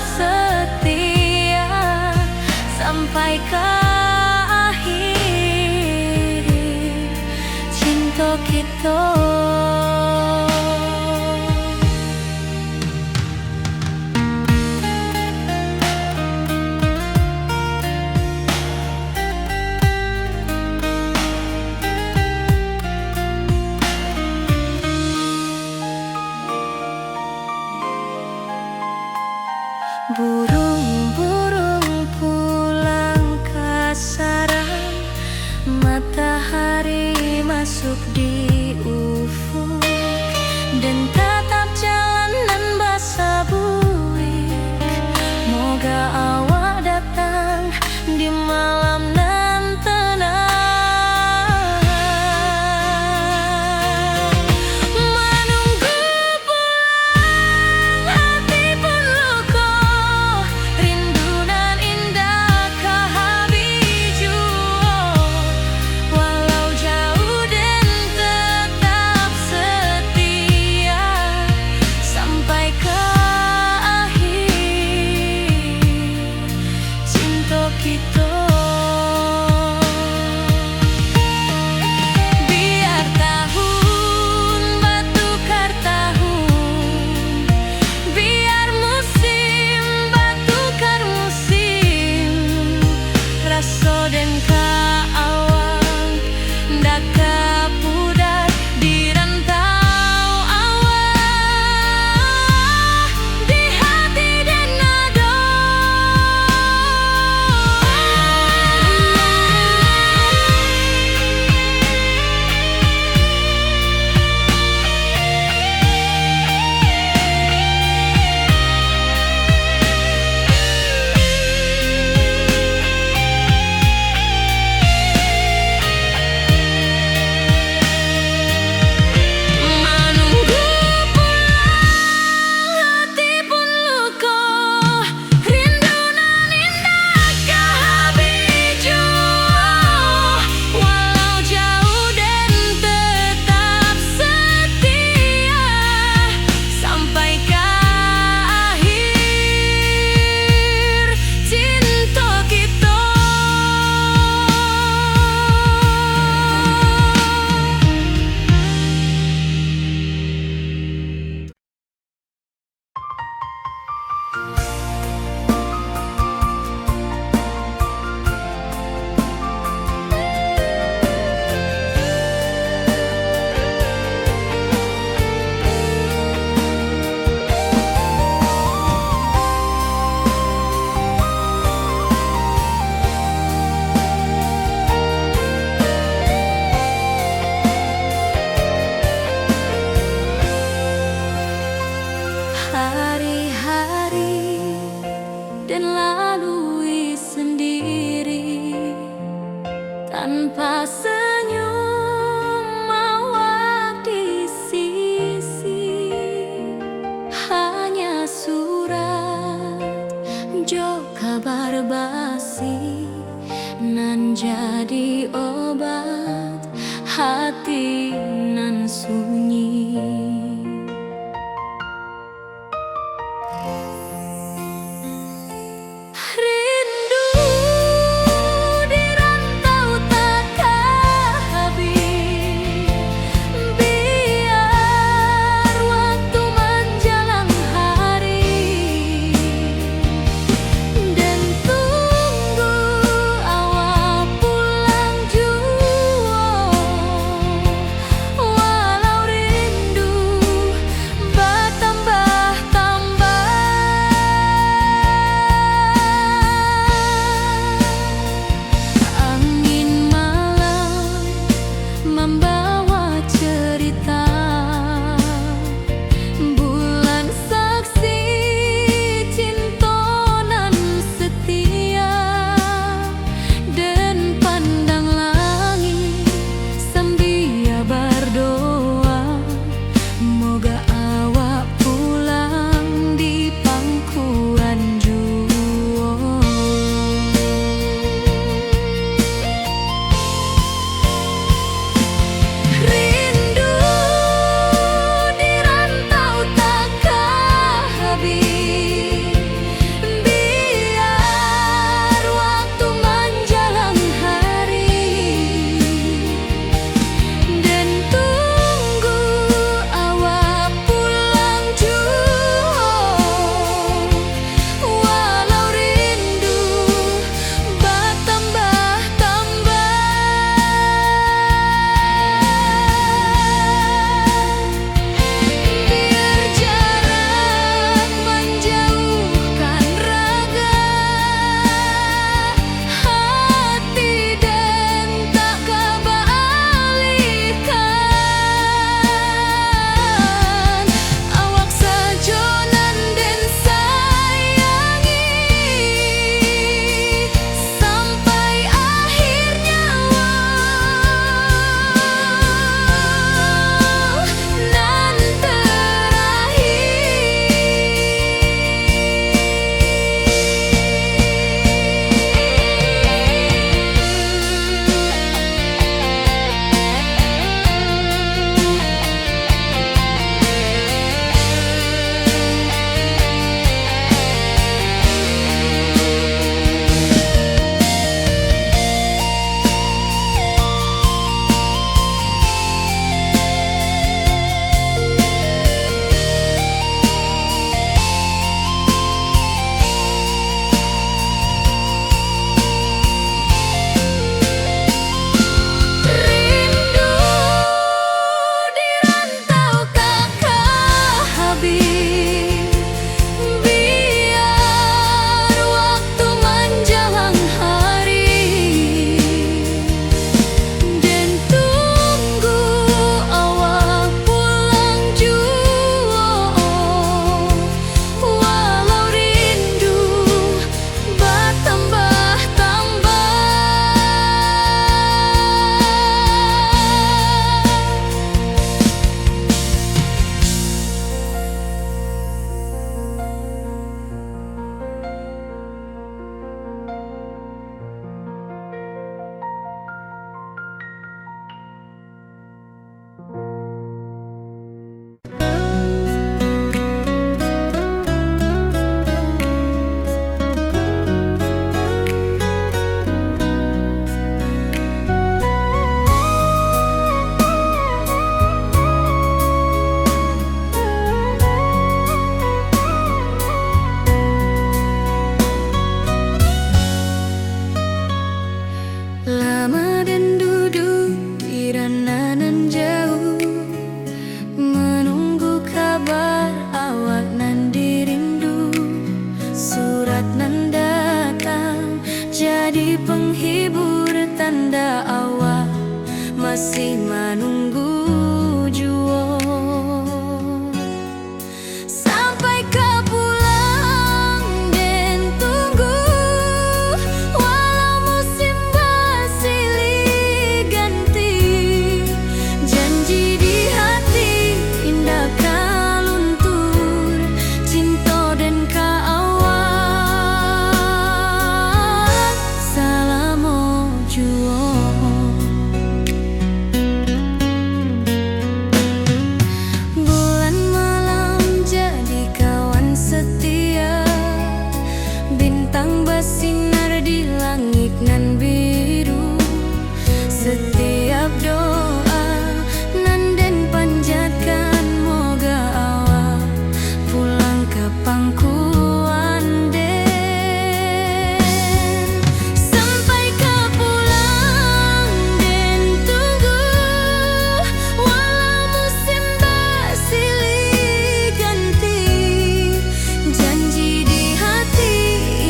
tanpa senyum awak di sisi. Hanya surat jo kabar basi nan jadi obat hati nan sunyi. Rindu di rantau takkan habis, biar waktu menjelang hari, dan tunggu awak pulang jua. Walau rindu bertambah-tambah, angin malam membawa cerita, bulan saksi cinta nan setia, dan pandang langit sambil berdoa, moga awak pulang di pangkuan jua. Rindu di rantau takkan habis, biar waktu menjelang hari, dan tunggu awak pulang jua. Walau rindu bertambah-tambah, biar jarak menjauhkan raga hati, dan tak kebalikan. Awak sajonan dan sayangi sampai akhir nyawa nan rindu di rantau takkan habis, biar waktu menjelang hari, dan tunggu awak pulang jua. Walau rindu bertambah-tambah, lama dan duduk di ranah nan jauh, menunggu kabar awak nan dirindu. Surat nan datang jadi penghibur, tanda awak masih menunggu jua. Sampai kau pulang dan tunggu, walau musim bersilih, Setiap doa nan den panjatkan, moga awak pulang ke pangkuan den. Sampai ke pulang den tunggu, walau musim bersilih ganti. Janji di hati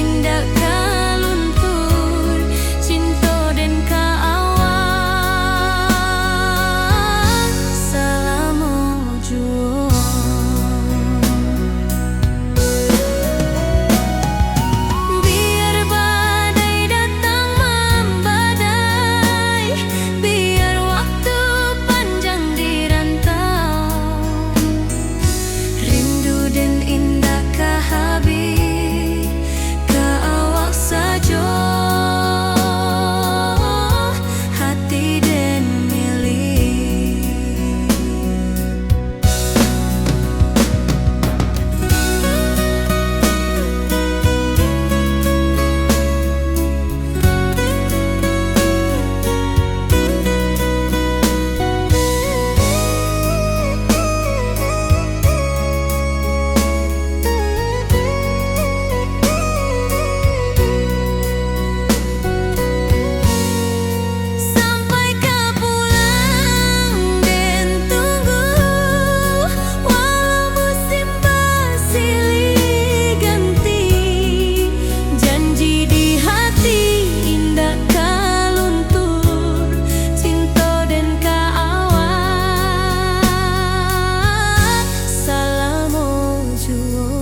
indah kaluntur, cinta den ka awak selama juang. Biar badai datang membadai, biar waktu panjang di rantau, rindu dan indah ka habis ka awak saja, hati dan milih. Sampai ke pulang den tunggu, walau musim bersilih ganti. Janji di hati indah kaluntur, cinta den ka awak selama juang.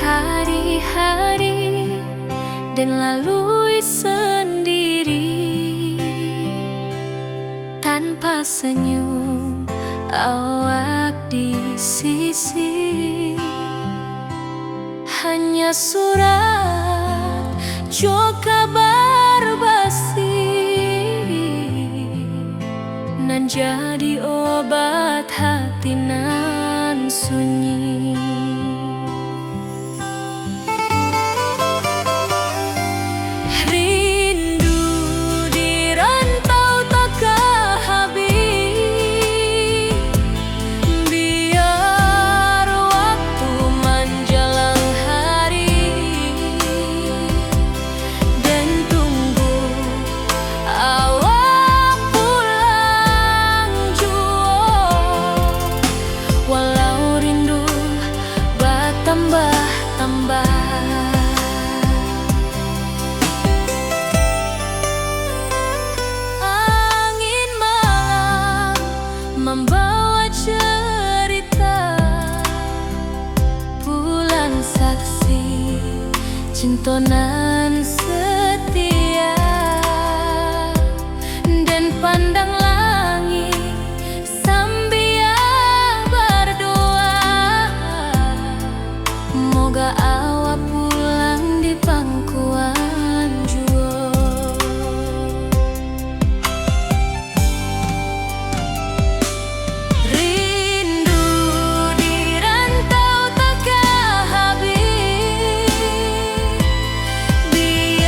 Hari-hari dan lalui sendiri, tanpa senyum awak di sisi. Hanya surat jo kabar basi, nan jadi obat hati nan sunyi. Rindu di rantau tak ke habis, biar waktu menjelang hari, dan tunggu awak pulang jua. Walau rindu bertambah-tambah, angin malam membawa cerita, bulan saksi cinta nan setia, dan pandang langit sambil berdoa, moga awak pulang di pangkuan jua. Rindu di rantau tak ke habis, biar